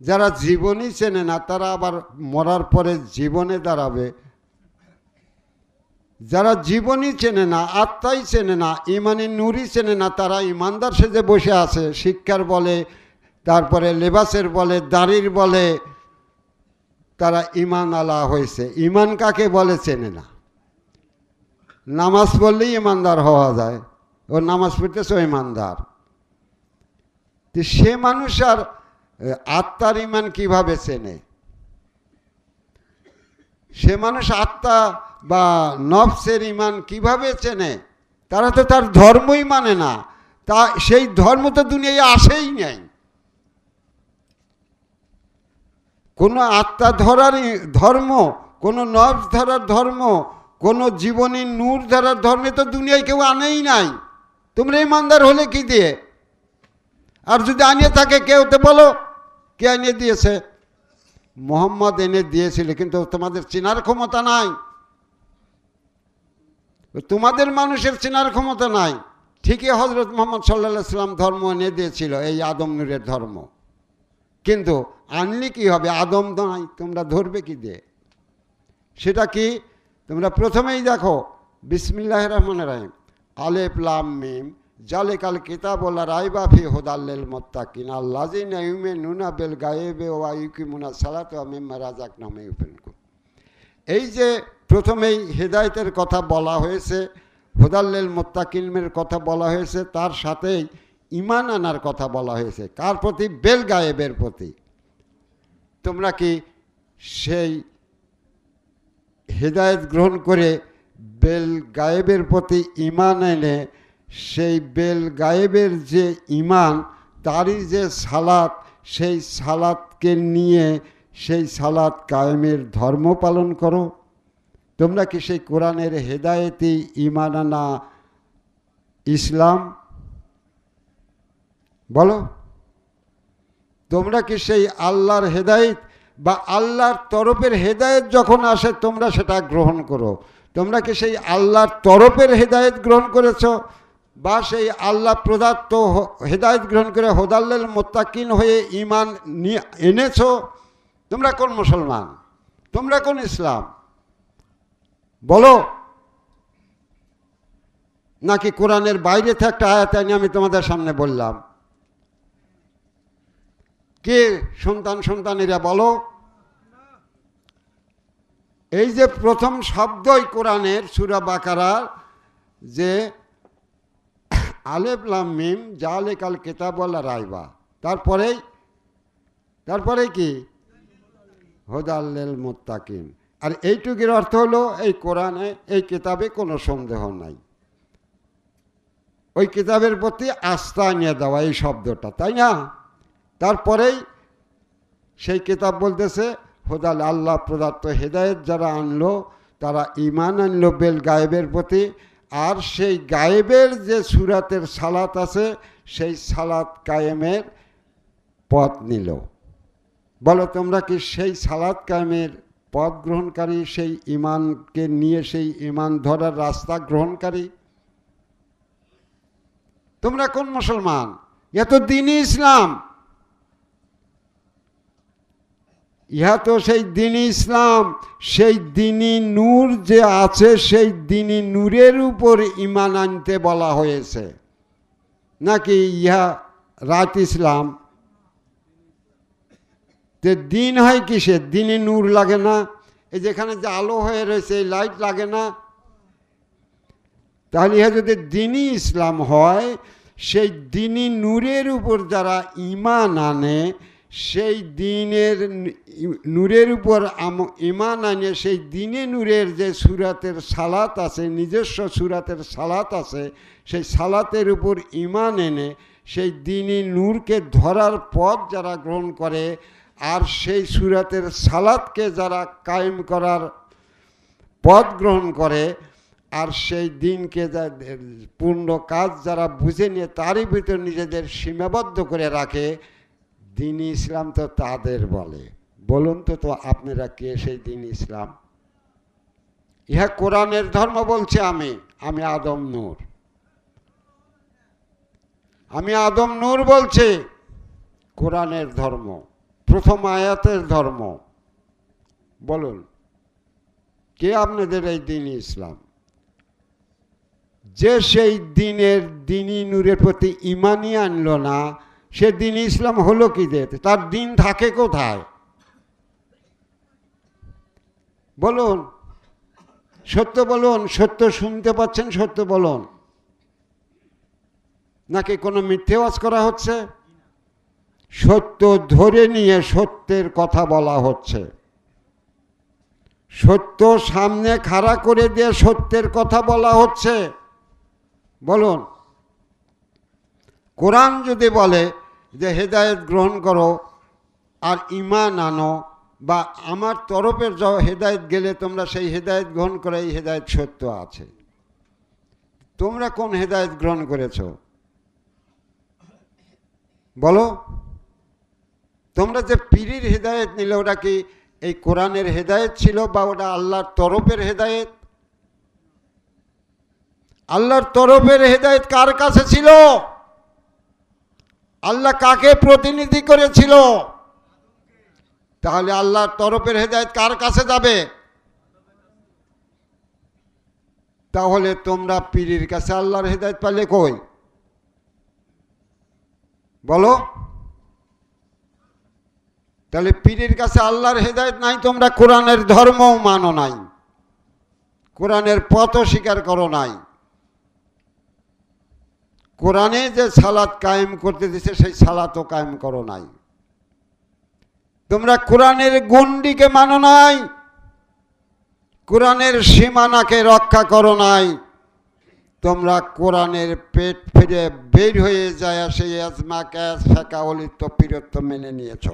যারা জীবনই চেনে না তারা আবার মরার পরে জীবনে দাঁড়াবে। যারা জীবনই চেনে না, আত্মাই চেনে না, ইমানি নূরই চেনে না, তারা ইমানদার সেজে বসে আছে। শিক্ষার বলে, তারপরে লেবাসের বলে, দাড়ির বলে তারা ইমান আলা হয়েছে। ইমান কাকে বলে চেনে না। নামাজ পড়লেই ইমানদার হওয়া যায়, ও নামাজ পড়তেছে ইমানদার। তো সে মানুষ আর আত্মার ইমান কিভাবে চেনে? সে মানুষ আত্মা বা নফসের ইমান কিভাবে চেনে? তারা তো তার ধর্মই মানে না। তা সেই ধর্ম তো দুনিয়ায় আসেই নাই। কোনো আত্মা ধরার ধর্ম, কোনো নফস ধরার ধর্ম, কোনো জীবনী নূর ধরার ধর্মে তো দুনিয়ায় কেউ আনেই নাই। তোমরা ইমানদার হলে কি দিয়ে? আর যদি আনিয়ে থাকে কেউ তো বলো কে এনে দিয়েছে? মোহাম্মদ এনে দিয়েছিল, কিন্তু তোমাদের চেনার ক্ষমতা নাই। তোমাদের মানুষের চেনার ক্ষমতা নাই। ঠিকই হজরত মুহাম্মদ সাল্লাল্লাহু আলাইহি সাল্লাম ধর্ম এনে দিয়েছিল, এই আদম নূরের ধর্ম। কিন্তু আনলি কি হবে? আদম নাই, তোমরা ধরবে কি দিয়ে? সেটা কি? তোমরা প্রথমেই দেখো বিসমিল্লাহির রহমানির রহিম, আলিফ লাম মিম, জালিকাল কিতাবু লা রাইবা ফি হুদাল লিল মুত্তাকিন আল্লাযিনা ইউমিনুনা বিল গায়বি ওয়া ইউকিমুনাস সালাতা ওয়া মিম্মা রাযাকনাহুম ইউনফিকুন। এই যে প্রথমেই হেদায়েতের কথা বলা হয়েছে, হুদাল লিল মুত্তাকিনের কথা বলা হয়েছে, তার সাথেই ঈমান আনার কথা বলা হয়েছে। কার প্রতি? বেল গায়েবের প্রতি। তোমরা কি সেই হেদায়েত গ্রহণ করে বেল গায়েবের প্রতি ঈমান এনে সেই বেল গায়েবের যে ঈমান তারই যে সালাত, সেই সালাতকে নিয়ে সেই সালাত কায়েমের ধর্ম পালন করো। তোমরা কি সেই কোরআনের হেদায়েতই ঈমান আনা ইসলাম? বলো, তোমরা কি সেই আল্লাহর হেদায়েত বা আল্লাহর তরফের হেদায়েত যখন আসে তোমরা সেটা গ্রহণ করো? তোমরা কি সেই আল্লাহর তরফের হেদায়েত গ্রহণ করেছ বা সেই আল্লাহ প্রদত্ত হেদায়েত গ্রহণ করে হুদাল্লিল মুত্তাকিন হয়ে ঈমান এনেছো? তোমরা কোন মুসলমান? তোমরা কোন ইসলাম? বলো। নাকি কোরআনের বাইরে থেকে একটা আয়াত এনে আমি তোমাদের সামনে বললাম? কে সন্তানেরা বলো। এই যে প্রথম শব্দই কোরআনের সূরা বাকারার যে আলিফ লাম মিম যালিকাল কিতাবু লা রাইবা, তারপরে কি হুদাল লিল মুত্তাকিন। আর এইটুকুর অর্থ হলো এই কোরআনে, এই কিতাবে কোনো সন্দেহ নাই। ওই কিতাবের প্রতি আস্থা নিয়ে দেওয়া এই শব্দটা, তাই না? তারপরেই সেই কিতাব বলতেছে হুদাল, আল্লাহ প্রদত্ত হেদায়েত যারা আনলো তারা ঈমান আনলো বেল গায়েবের প্রতি, আর সেই গায়েবের যে সূরাতের সালাত আছে সেই সালাত কায়েমের পথ নিল। বলো, তোমরা কি সেই সালাত কায়েমের পথ গ্রহণকারী, সেই ঈমানকে নিয়ে সেই ঈমান ধরার রাস্তা গ্রহণকারী? তোমরা কোন মুসলমান? ইহা তো দ্বীন-ই ইসলাম, ইহা তো সেই দ্বীন-ই ইসলাম। সেই দ্বীন-ই নূর যে আছে সেই দ্বীন-ই নূরের উপর ঈমান আনতে বলা হয়েছে, নাকি ইহা রাত ইসলাম? তে দিন হয় কিসে? দ্বীন-ই নূর লাগে না? এই যেখানে যে আলো হয়ে রয়েছে এই লাইট লাগে না? তাহলে ইহা যদি দ্বীন-ই ইসলাম হয়, সেই দ্বীন-ই নূরের উপর যারা ঈমান আনে, সেই দ্বীনের নূরের উপর ঈমান আনে সেই দ্বীনে নূরের যে সূরাতের সালাত আছে, নিজস্ব সূরাতের সালাত আছে, সেই সালাতের উপর ঈমান এনে সেই দ্বীনি নূরকে ধরার পথ যারা গ্রহণ করে, আর সেই সূরাতের সালাতকে যারা কায়েম করার পথ গ্রহণ করে, আর সেই দিনকে পূর্ণ কাজ যারা বুঝে নিয়ে তারই ভিতর নিজেদের সীমাবদ্ধ করে রাখে, দ্বীন-ই ইসলাম তো তাদের বলে। বলুন তো আপনারা কে সেই দ্বীন-ই ইসলাম? ইহা কোরআনের ধর্ম বলছে। আমি আদম নূর, আমি আদম নূর বলছে কোরআনের ধর্ম, প্রথম আয়াতের ধর্ম। বলুন কে আপনাদের এই দ্বীন-ই ইসলাম? যে সেই দিনের দ্বীনি নূরের প্রতি ঈমানই আনলো না, সে দ্বীন-ই ইসলাম হলো কি দিয়ে? তার দিন থাকে কোথায়? বলুন, সত্য বলুন। সত্য শুনতে পাচ্ছেন? সত্য বলুন, নাকি কোনো মিথ্যে ওয়াজ করা হচ্ছে? সত্য ধরে নিয়ে সত্যের কথা বলা হচ্ছে, সত্য সামনে খাড়া করে দিয়ে সত্যের কথা বলা হচ্ছে। বলুন, কোরআন যদি বলে যে হেদায়েত গ্রহণ করো আর ঈমান আনো, বা আমার তরফের যা হেদায়েত গেলে তোমরা সেই হেদায়েত গ্রহণ করে, এই হেদায়েত সত্য আছে, তোমরা কোন হেদায়েত গ্রহণ করেছো? বলো। তোমরা যে পীরের হেদায়েত নিলে, ওটা কি এই কোরআনের হেদায়েত ছিল, বা ওটা আল্লাহর তরফের হেদায়েত? আল্লাহর তরফের হেদায়েত কার কাছে ছিল? আল্লাহ কাকে প্রতিনিধি করেছিল? তাহলে আল্লাহর তরফের হেদায়েত কার কাছে যাবে? তাহলে তোমরা পীরের কাছে আল্লাহর হেদায়েত পেলে কই? বলো। তাহলে পীরের কাছে আল্লাহর হেদায়েত নাই, তোমরা কোরআনের ধর্মও মানো নাই, কোরআনের পথও স্বীকার করো নাই। কোরআনে যে সালাত কায়েম করতে দিছে সেই সালাতও কায়েম করো নাই। তোমরা কোরআনের গণ্ডিকে মানো নাই, কোরআনের সীমানাকে রক্ষা করো নাই, তোমরা কোরআনের পেট ফিরে বের হয়ে যায় সেই আজমা ক্যাস ফেকা অলিত পীরত্ব মেনে নিয়েছ,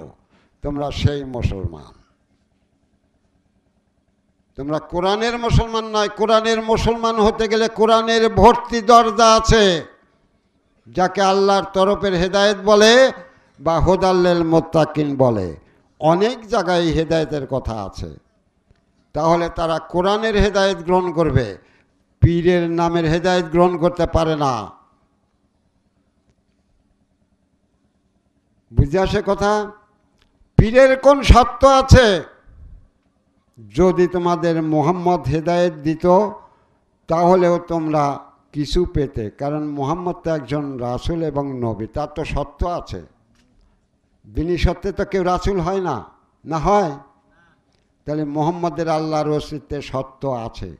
তোমরা সেই মুসলমান। তোমরা কোরআনের মুসলমান নয়। কোরআনের মুসলমান হতে গেলে কোরআনের ভর্তি দরজা আছে, যাকে আল্লাহর তরফের হেদায়েত বলে বা হুদাল্লিল মুত্তাকিন বলে। অনেক জায়গায় হেদায়েতের কথা আছে। তাহলে তারা কোরআনের হেদায়েত গ্রহণ করবে, পীরের নামের হেদায়েত গ্রহণ করতে পারে না। বুঝে আসে কথা? পীরের কোন সত্য আছে? যদি তোমাদের মুহাম্মদ হেদায়েত দিত তাহলেও তোমরা কিছু পেতে, কারণ মুহাম্মদ তো একজন রাসূল এবং নবী, তার তো সত্য আছে। বিনি সত্যে তো কেউ রাসূল হয় না, না হয়? তাহলে মুহাম্মদের আল্লাহর অস্তিত্বে সত্য আছে,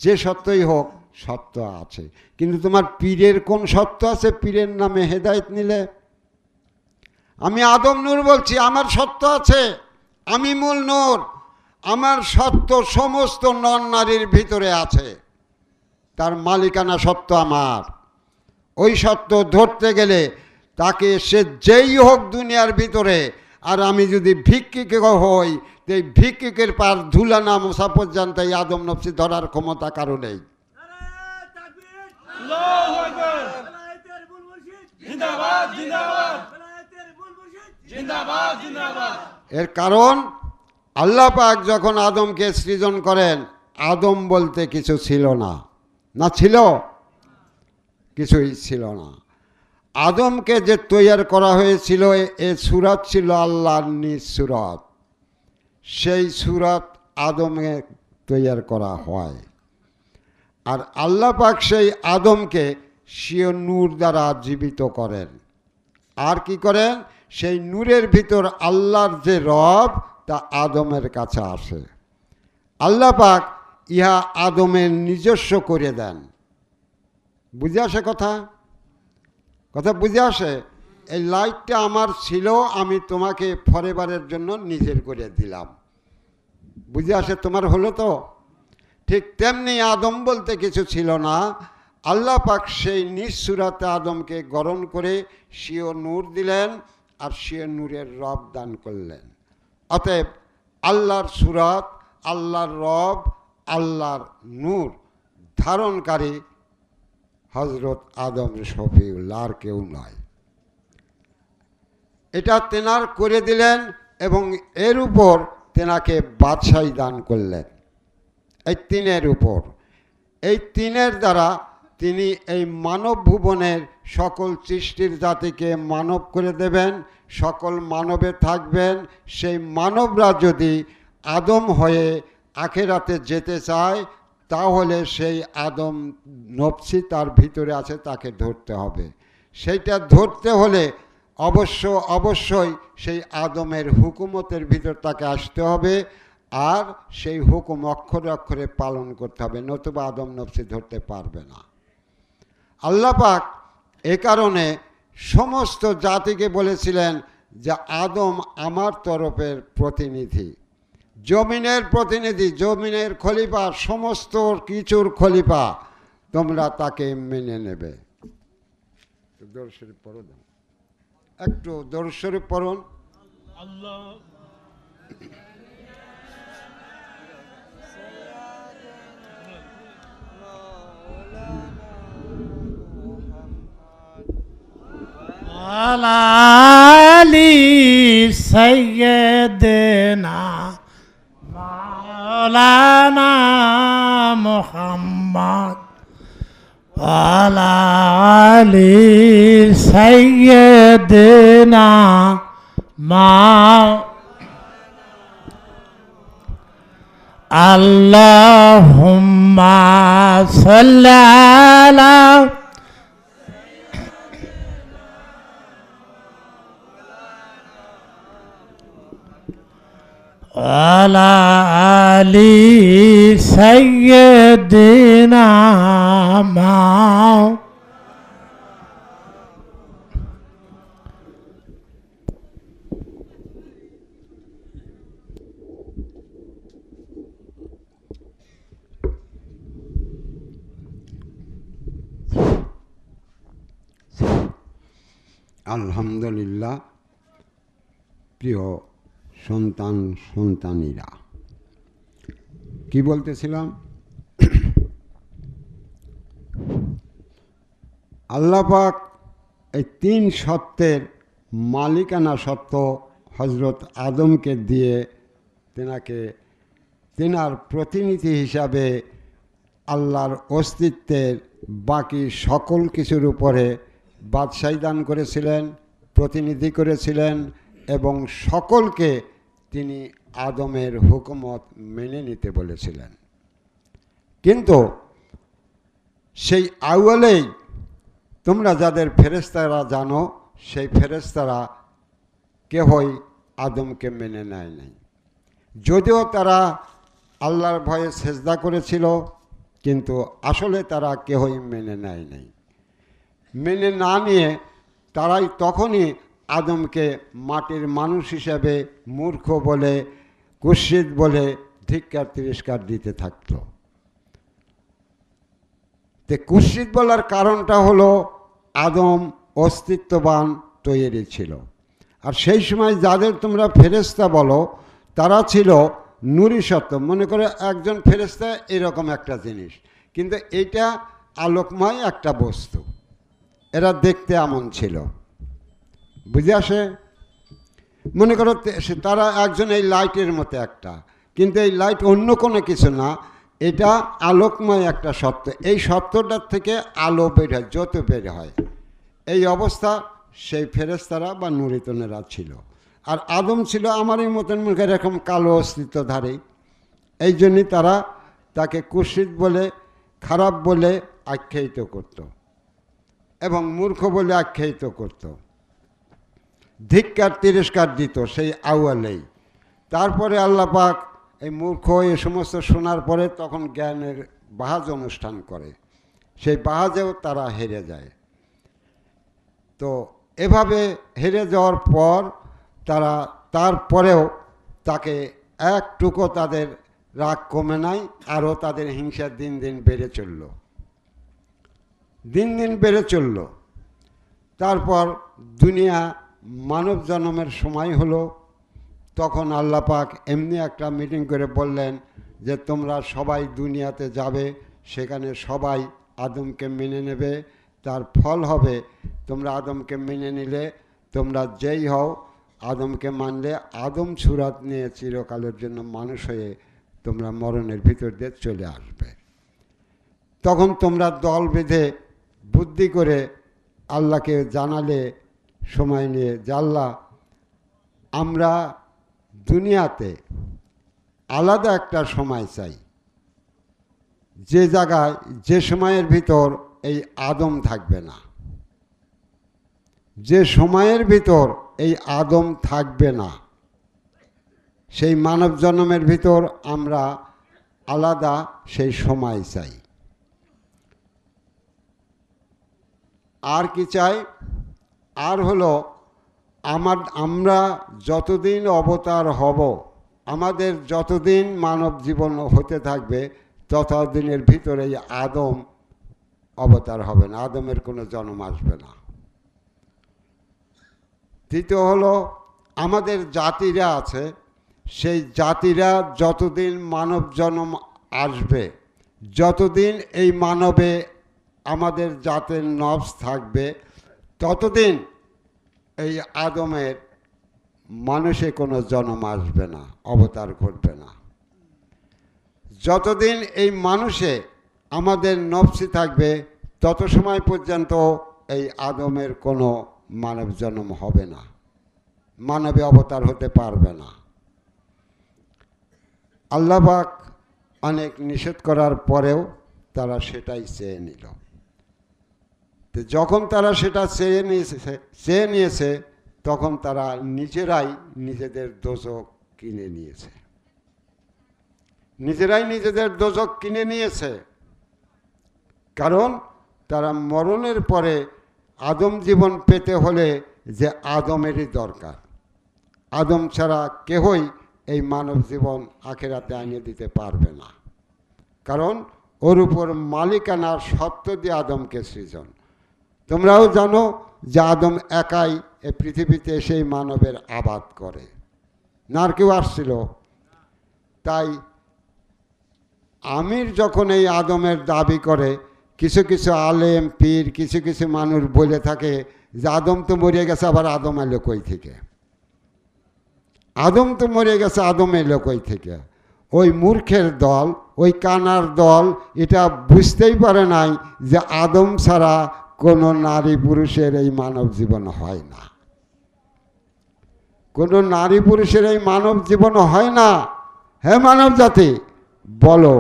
যে সত্যই হোক সত্য আছে। কিন্তু তোমার পীরের কোন সত্য আছে? পীরের নামে হেদায়েত নিলে। আমি আদম নূর বলছি, আমার সত্য আছে, আমি মূল নূর, আমার সত্য সমস্ত নর নারীর ভিতরে আছে, তার মালিকানা সত্য আমার। ওই সত্য ধরতে গেলে তাকে সে যেই হোক দুনিয়ার ভিতরে, আর আমি যদি ভিক্ষিক হই, এই ভিক্ষিকের পার ধুলা না মোছা পর্যন্ত এই আদম নফসি ধরার ক্ষমতা কারো নেই। আল্লাহু আকবার। জিন্দাবাদ জিন্দাবাদ জিন্দাবাদ জিন্দাবাদ। এর কারণ আল্লাহ পাক যখন আদমকে সৃজন করেন, আদম বলতে কিছু ছিল না। না ছিল? কিছুই ছিল না। আদমকে যে তৈয়ার করা হয়েছিল, এ সুরত ছিল আল্লাহর নিজ সুরত। সেই সুরত আদমে তৈয়ার করা হয়। আর আল্লাহ পাক সেই আদমকে স্বীয় নূর দ্বারা জীবিত করেন। আর কি করেন? সেই নূরের ভিতর আল্লাহর যে রব, তা আদমের কাছে আসে। আল্লাহ পাক ইহা আদমের নিজস্ব করে দেন। বুঝে আসে কথা? কথা বুঝে আসে? এই লাইটটা আমার ছিল, আমি তোমাকে ফরএভারের জন্য নিজের করে দিলাম। বুঝে আসে? তোমার হলো তো? ঠিক তেমনি আদম বলতে কিছু ছিল না। আল্লাহ পাক সেই নিজ সুরাতে আদমকে গড়ন করে স্বীয় নূর দিলেন, আর স্বীয় নূরের রব দান করলেন। অতএব আল্লাহর সুরাত, আল্লাহর রব, আল্লাহর নূর ধারণকারী হজরত আদম শফিউল্লাহ, আর কেউ নয়। এটা তেনার করে দিলেন এবং এর উপর তেনাকে বাদশাহী দান করলেন। এই তিনের উপর, এই তিনের দ্বারা তিনি এই মানব ভুবনের সকল সৃষ্টির জাতিকে মানব করে দেবেন, সকল মানবে থাকবেন। সেই মানবরা যদি আদম হয়ে আখেরাতে যেতে চায়, তাহলে সেই আদম নফসি তার ভিতরে আছে, তাকে ধরতে হবে। সেইটা ধরতে হলে অবশ্যই সেই আদমের হুকুমতের ভিতর তাকে আসতে হবে, আর সেই হুকুম অক্ষরে অক্ষরে পালন করতে হবে, নতুবা আদম নফসি ধরতে পারবে না। আল্লাহ পাক এ কারণে সমস্ত জাতিকে বলেছিলেন যে আদম আমার তরফের প্রতিনিধি, জমিনের প্রতিনিধি, জমিনের খলিফা, সমস্ত কিছুর খলিফা, তোমরা তাকে মেনে নেবে। দরুদ শরীফ পড়ো, একটু দরুদ শরীফ পড়ুন। আল্লাহ আলী সাইয়্যিদিনা মাওলানা মুহাম্মদ আলী সাইয়্যিদিনা আল্লাহুম্মা সাল্লি আলা আলা আলি সাইয়্যিদিনা আলহামদুলিল্লাহ। প্রিয় সন্তানীরা, কি বলতেছিলাম? আল্লাহ পাক এই 3 সত্ত্বের মালিকানা সত্ত্ব হজরত আদমকে দিয়ে তেনার প্রতিনিধি হিসাবে আল্লাহর অস্তিত্বের বাকি সকল কিছুর উপরে বাদশাহী দান করেছিলেন, প্রতিনিধি করেছিলেন এবং সকলকে তিনি আদমের হুকুমত মেনে নিতে বলেছিলেন। কিন্তু সেই আউয়ালেই তোমরা যাদের ফেরেশতারা জানো, সেই ফেরেশতারা কেহই আদমকে মেনে নেয় নাই। যদিও তারা আল্লাহর ভয়ে সেজদা করেছিল, কিন্তু আসলে তারা কেহই মেনে নেয় নাই। মেনে না নিয়ে তারাই তখনই আদমকে মাটির মানুষ হিসাবে মূর্খ বলে, কুৎসিত বলে ধিক্কার তিরস্কার দিতে থাকত। তে কুৎসিত বলার কারণটা হলো আদম অস্তিত্ববান তৈরি ছিল, আর সেই সময় যাদের তোমরা ফেরেশতা বলো তারা ছিল নূরি সত্ত্ব। মনে করে একজন ফেরেশতা এরকম একটা জিনিস, কিন্তু এটা আলোকময় একটা বস্তু। এরা দেখতে এমন ছিল, বুঝে আসে? মনে করো তারা একজন এই লাইটের মতো একটা, কিন্তু এই লাইট অন্য কোনো কিছু না, এটা আলোকময় একটা সত্য। এই সত্যটার থেকে আলো বের হয়, যত বের হয়। এই অবস্থা সেই ফেরেশতারা বা নুরিতনেরা ছিল। আর আদম ছিল আমারই মতন মুখে এরকম কালো অস্তিত্বধারী। এই জন্যই তারা তাকে কুৎসিত বলে, খারাপ বলে আখ্যায়িত করত এবং মূর্খ বলে আখ্যায়িত করত, ধিক্কার তিরস্কার দিত সেই আউয়ালেই। তারপরে আল্লাহ পাক এই মূর্খ এ সমস্ত শোনার পরে তখন জ্ঞানের বাহাজ অনুষ্ঠান করে, সেই বাহাজেও তারা হেরে যায়। তো এভাবে হেরে যাওয়ার পর তারা তারপরেও তাকে একটুকু তাদের রাগ কমে নাই, আরও তাদের হিংসা দিন দিন বেড়ে চলল, দিন দিন বেড়ে চলল। তারপর দুনিয়া মানব জন্মের সময় হলো, তখন আল্লাহ পাক এমনি একটা মিটিং করে বললেন যে তোমরা সবাই দুনিয়াতে যাবে, সেখানে সবাই আদমকে মেনে নেবে। তার ফল হবে তোমরা আদমকে মেনে নিলে, তোমরা যেই হও আদমকে মানলে আদম সুরাত নিয়ে চিরকালের জন্য মানুষ হয়ে তোমরা মরণের ভিতর দিয়ে চলে আসবে। তখন তোমরা দল বেঁধে বুদ্ধি করে আল্লাহকে জানালে সময় নিয়ে যে আল্লাহ, আমরা দুনিয়াতে আলাদা একটা সময় চাই, যে জায়গায় যে সময়ের ভিতর এই আদম থাকবে না, যে সময়ের ভিতর এই আদম থাকবে না, সেই মানব জন্মের ভিতর আমরা আলাদা সেই সময় চাই। আর কি চাই? আর হলো আমরা যতদিন অবতার হব, আমাদের যতদিন মানব জীবন হতে থাকবে, ততদিনের ভিতরে এই আদম অবতার হবে না, আদমের কোনো জন্ম আসবে না। তৃতীয় হলো আমাদের জাতিরা আছে, সেই জাতিরা যতদিন মানব জন্ম আসবে, যতদিন এই মানবে আমাদের জাতের নফস থাকবে, ততদিন এই আদমের মানুষে কোনো জন্ম আসবে না, অবতার ঘটবে না। যতদিন এই মানুষে আমাদের নফসি থাকবে, তত সময় পর্যন্ত এই আদমের কোনো মানব জন্ম হবে না, মানবে অবতার হতে পারবে না। আল্লাহ পাক অনেক নিষেধ করার পরেও তারা সেটাই চেয়ে নিল। তো যখন তারা সেটা চেয়ে নিয়েছে, তখন তারা নিজেরাই নিজেদের দোজখ কিনে নিয়েছে, নিজেরাই নিজেদের দোজখ কিনে নিয়েছে। কারণ তারা মরণের পরে আদম জীবন পেতে হলে যে আদমেরই দরকার, আদম ছাড়া কেহই এই মানব জীবন আখেরাতে আনিয়ে দিতে পারবে না। কারণ ওর উপর মালিকানার সত্য দিয়ে আদমকে সৃজন। তোমরাও জানো যে আদম একাই এই পৃথিবীতে সেই মানবের আবাদ করে, না আর কেউ আসছিল। তাই আমির যখন এই আদমের দাবি করে, কিছু কিছু আলেম পীর কিছু কিছু মানুষ বলে থাকে যে আদম তো মরে গেছে, আবার আদম এলো কই থেকে? আদম তো মরে গেছে, আদম এলো কই থেকে? ওই মূর্খের দল, ওই কানার দল এটা বুঝতেই পারে নাই যে আদম ছাড়া কোনো নারী পুরুষের এই মানব জীবন হয় না। কোনো নারী পুরুষের এই মানব জীবন হয় না। হে মানব জাতি, বলো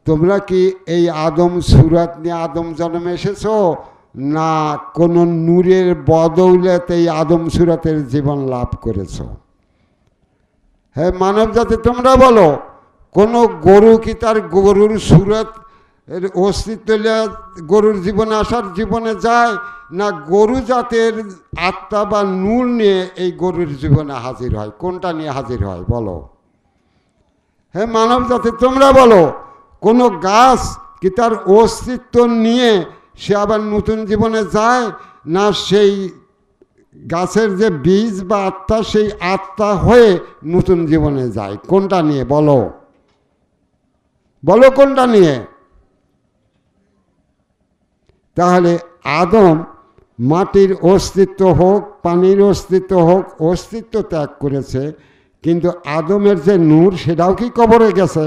তোমরা কি এই আদম সুরাত নিয়ে আদম জন্মে এসেছো, না কোনো নূরের বদৌলতে এই আদম সুরাতের জীবন লাভ করেছো? হে মানব জাতি, তোমরা বলো, কোনো গরু কি তার গরুর সুরত এর অস্তিত্ব গরুর জীবনে আসার জীবনে যায়, না গরু জাতের আত্মা বা নূর নিয়ে এই গরুর জীবনে হাজির হয়? কোনটা নিয়ে হাজির হয় বলো? হে মানব জাতি, তোমরা বলো, কোনো গাছ কি তার অস্তিত্ব নিয়ে সে আবার নতুন জীবনে যায়, না সেই গাছের যে বীজ বা আত্মা সেই আত্মা হয়ে নতুন জীবনে যায়? কোনটা নিয়ে বলো? বলো কোনটা নিয়ে? তাহলে আদম মাটির অস্তিত্ব হোক, পানির অস্তিত্ব হোক, অস্তিত্ব ত্যাগ করেছে, কিন্তু আদমের যে নূর সেটাও কি কবরে গেছে?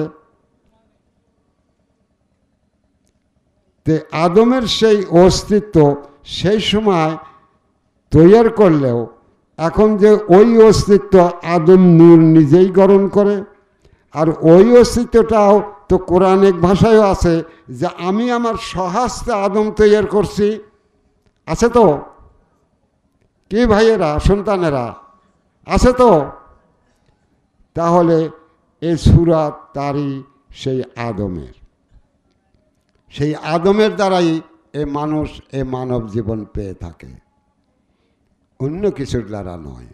তে আদমের সেই অস্তিত্ব সেই সময় তৈরি করলেও এখন যে ওই অস্তিত্ব আদম নূর নিজেই গ্রহণ করে, আর ওই অস্তিত্বটাও তো কোরআনিক ভাষায়ও আছে যে আমি আমার স্বহস্তে আদম তৈরি করছি। আছে তো? কি ভাইয়েরা, সন্তানেরা, আছে তো? তাহলে এই সূরাত তারই সেই আদমের, সেই আদমের দ্বারাই এ মানুষ এ মানব জীবন পেয়ে থাকে, অন্য কিছুর দ্বারা নয়।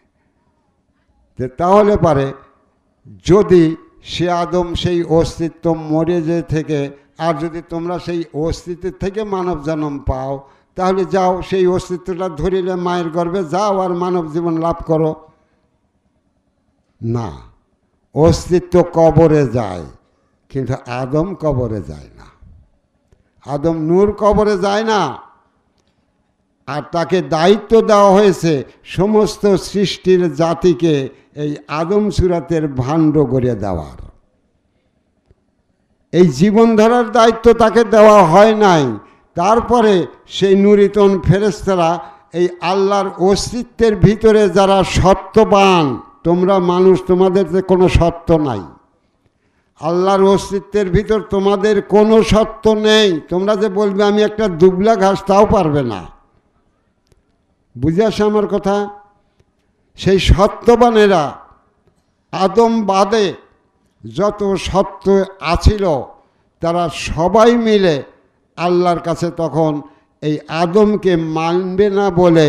তাহলে পারে যদি সে আদম সেই অস্তিত্ব মরে যে থেকে, আর যদি তোমরা সেই অস্তিত্বের থেকে মানব জন্ম পাও, তাহলে যাও সেই অস্তিত্বটা ধরিলে মায়ের গর্ভে যাও আর মানব জীবন লাভ করো। না, অস্তিত্ব কবরে যায়, কিন্তু আদম কবরে যায় না। আদম নূর কবরে যায় না। আর তাকে দায়িত্ব দেওয়া হয়েছে সমস্ত সৃষ্টির জাতিকে এই আদম সুরাতের ভাণ্ড গড়ে দেওয়ার। এই জীবনধারার দায়িত্ব তাকে দেওয়া হয় নাই। তারপরে সেই নুরিতন ফেরেশতারা এই আল্লাহর অস্তিত্বের ভিতরে যারা সত্যবান, তোমরা মানুষ, তোমাদের যে কোনো সত্য নাই, আল্লাহর অস্তিত্বের ভিতর তোমাদের কোনো সত্য নেই। তোমরা যে বলবে আমি একটা দুবলা ঘাস, তাও পারবে না। বুঝে আসে আমার কথা? সেই সত্যবানেরা আদম বাদে যত সত্য আছিল তারা সবাই মিলে আল্লাহর কাছে তখন এই আদমকে মানবে না বলে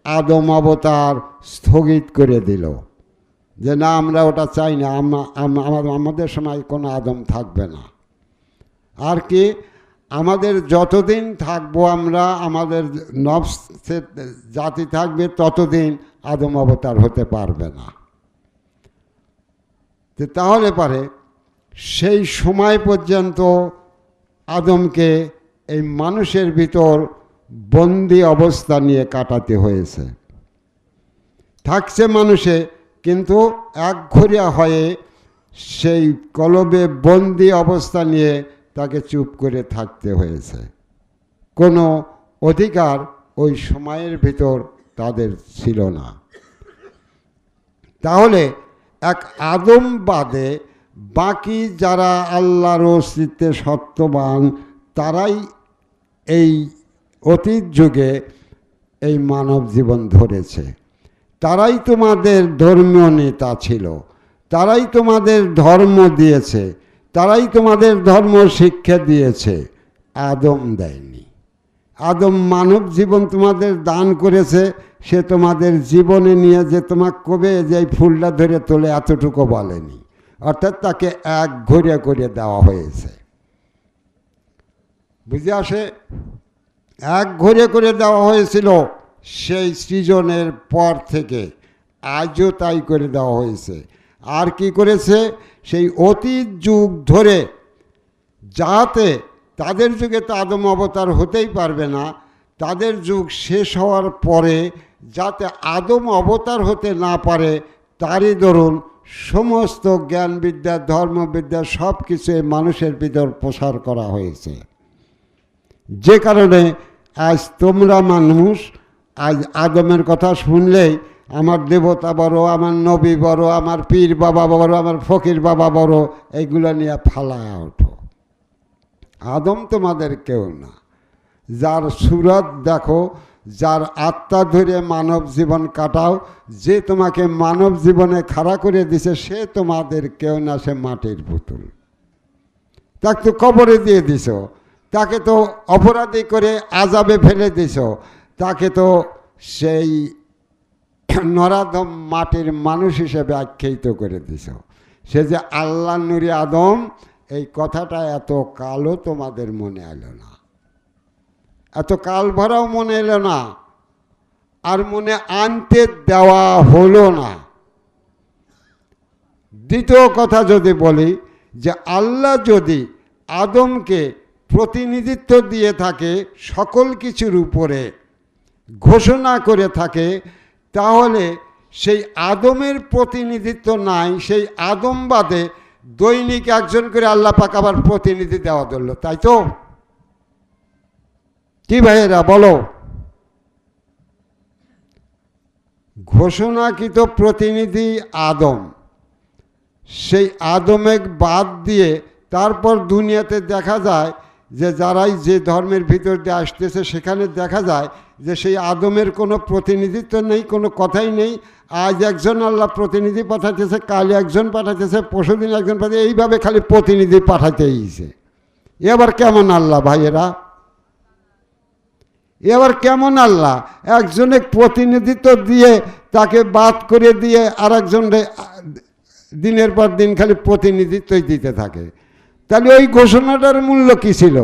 আদম অবতার স্থগিত করে দিল, যে না আমরা ওটা চাই না, আমাদের সময় কোনো আদম থাকবে না। আর কি, আমাদের যতদিন থাকবো আমরা, আমাদের নফসের জাতি থাকবে, ততদিন আদম অবতার হতে পারবে না। তাহলে পারে সেই সময় পর্যন্ত আদমকে এই মানুষের ভিতর বন্দি অবস্থা নিয়ে কাটাতে হয়েছে। থাকছে মানুষে, কিন্তু একঘরিয়া হয়ে সেই কলবে বন্দি অবস্থা নিয়ে তাকে চুপ করে থাকতে হয়েছে। কোনো অধিকার ওই সময়ের ভিতর তাদের ছিল না। তাহলে এক আদম বাদে বাকি যারা আল্লাহর অস্তিত্বে সত্যবান, তারাই এই অতীত যুগে এই মানব জীবন ধরেছে। তারাই তোমাদের ধর্মীয় নেতা ছিল, তারাই তোমাদের ধর্ম দিয়েছে, তারাই তোমাদের ধর্ম শিক্ষা দিয়েছে। আদম দেয়নি। আদম মানব জীবন তোমাদের দান করেছে, সে তোমাদের জীবনে নিয়ে যে তোমাকে কবে যে ফুলটা ধরে তোলে এতটুকু বলেনি। অর্থাৎ তাকে এক ঘুরে করে দেওয়া হয়েছে। বুঝে আসে? এক ঘরে করে দেওয়া হয়েছিল সেই সৃজনের পর থেকে, আজও তাই করে দেওয়া হয়েছে। আর কি করেছে, সেই অতীত যুগ ধরে, যাতে তাদের যুগে তো আদম অবতার হতেই পারবে না, তাদের যুগ শেষ হওয়ার পরে যাতে আদম অবতার হতে না পারে, তারই দরুন সমস্ত জ্ঞানবিদ্যা, ধর্মবিদ্যা সব কিছু মানুষের ভিতর প্রসার করা হয়েছে। যে কারণে আজ তোমরা মানুষ আজ আদমের কথা শুনলেই আমার দেবতা বড়, আমার নবী বড়, আমার পীর বাবা বড়, আমার ফকির বাবা বড়, এইগুলো নিয়ে ফালায়া ওঠো। আদম তোমাদের কেউ না। যার সুরত দেখো, যার আত্মা ধরে মানব জীবন কাটাও, যে তোমাকে মানব জীবনে খাড়া করে দিছে, সে তোমাদের কেউ না, সে মাটির পুতুল। তাকে তো কবরে দিয়ে দিছ, তাকে তো অপরাধী করে আযাবে ফেলে দিছ, তাকে তো সেই নরাধম মাটির মানুষ হিসেবে আখ্যায়িত করে দিছ। সে যে আল্লাহ নূরি আদম, এই কথাটা এত কালও তোমাদের মনে এলো না, এত কাল ভরাও মনে এলো না, আর মনে আনতে দেওয়া হলো না। দ্বিতীয় কথা যদি বলি, যে আল্লাহ যদি আদমকে প্রতিনিধিত্ব দিয়ে থাকে সকল কিছুর উপরে, ঘোষণা করে থাকে, তাহলে সেই আদমের প্রতিনিধিত্ব নাই, সেই আদম বাদে দৈনিক একজন করে আল্লাহ পাক আবার প্রতিনিধি দেওয়া ধরল, তাই তো? কি ভাইয়েরা বলো? ঘোষণাকৃত প্রতিনিধি আদম, সেই আদমের বাদ দিয়ে তারপর দুনিয়াতে দেখা যায় যে যারাই যে ধর্মের ভিতর দিয়ে আসতেছে, সেখানে দেখা যায় যে সেই আদমের কোনো প্রতিনিধিত্ব নেই, কোনো কথাই নেই। আজ একজন আল্লাহ প্রতিনিধি পাঠাতেছে, কাল একজন পাঠাতেছে, পরশুদিন একজন পাঠাচ্ছে, এইভাবে খালি প্রতিনিধি পাঠাতেইছে। এবার কেমন আল্লাহ ভাইয়েরা? এবার কেমন আল্লাহ? একজনে প্রতিনিধিত্ব দিয়ে তাকে বাদ করে দিয়ে আর একজনে দিনের পর দিন খালি প্রতিনিধিত্বই দিতে থাকে। তাহলে ওই ঘোষণাটার মূল্য কি ছিল?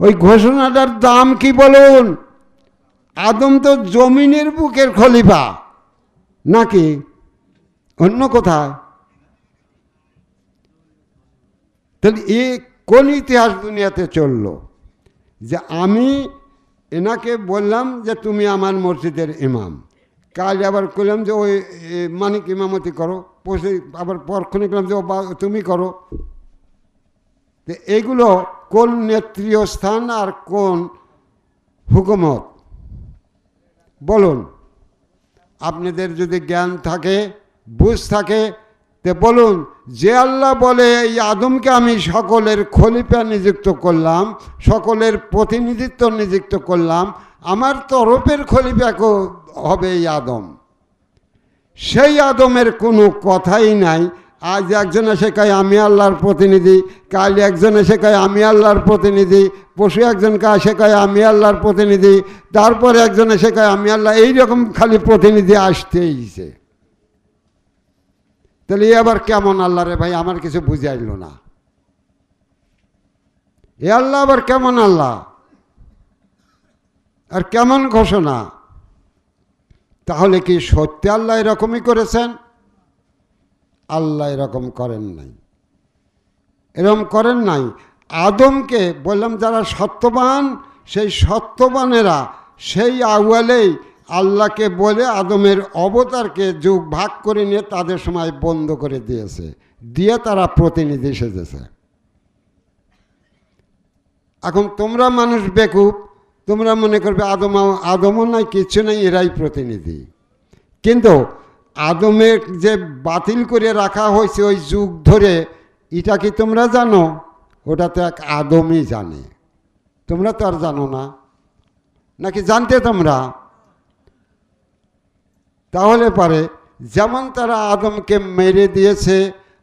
ওই ঘোষণাটার দাম কি বলুন? আদম তো জমিনের বুকের খলিফা, নাকি অন্য কোথায়? তাহলে এ কোন ইতিহাস দুনিয়াতে চললো যে আমি এনাকে বললাম যে তুমি আমার মসজিদের ইমাম, কাল আবার করলাম যে ওই মানিক ইমামতি করো, পরশু আবার পরক্ষণে করলাম যে তুমি করো। তো এগুলো কোন নেত্রীয় স্থান আর কোন হুকুমত বলুন? আপনাদের যদি জ্ঞান থাকে, বুঝ থাকে, তে বলুন যে আল্লাহ বলে এই আদমকে আমি সকলের খলিফা নিযুক্ত করলাম, সকলের প্রতিনিধিত্ব নিযুক্ত করলাম, আমার তরফের খলিফা হবে এই আদম, সেই আদমের কোনো কথাই নাই। আজ একজন এসে কয় আমি আল্লাহর প্রতিনিধি, কাল একজন এসে কয় আমি আল্লাহর প্রতিনিধি, পশু একজন এসে কয় আমি আল্লাহর প্রতিনিধি, তারপরে একজন এসে কয় আমি আল্লাহ, এইরকম খালি প্রতিনিধি আসতেইছে। তাহলে আবার কেমন আল্লাহ রে ভাই? আমার কিছু বুঝাইল না। এ আল্লাহ আবার কেমন আল্লাহ? আর কেমন ঘোষণা? তাহলে কি সত্যি আল্লাহ এরকমই করেছেন? আল্লাহ এরকম করেন নাই, এরকম করেন নাই। আদমকে বললাম যারা সত্যবান, সেই সত্যবানেরা সেই আউয়ালেই আল্লাহকে বলে আদমের অবতারকে যুগ ভাগ করে নিয়ে তাদের সময় বন্ধ করে দিয়েছে, দিয়ে তারা প্রতিনিধি সেজেছে। এখন তোমরা মানুষ বেকুব, তোমরা মনে করবে আদমও নাই, কিচ্ছু নাই, এরাই প্রতিনিধি। কিন্তু আদমের যে বাতিল করে রাখা হয়েছে ওই যুগ ধরে, এটা কি তোমরা জানো? ওটা তো এক আদমই জানে, তোমরা তো আর জানো না, নাকি জানতে তোমরা? তাহলে পারে যেমন তারা আদমকে মেরে দিয়েছে,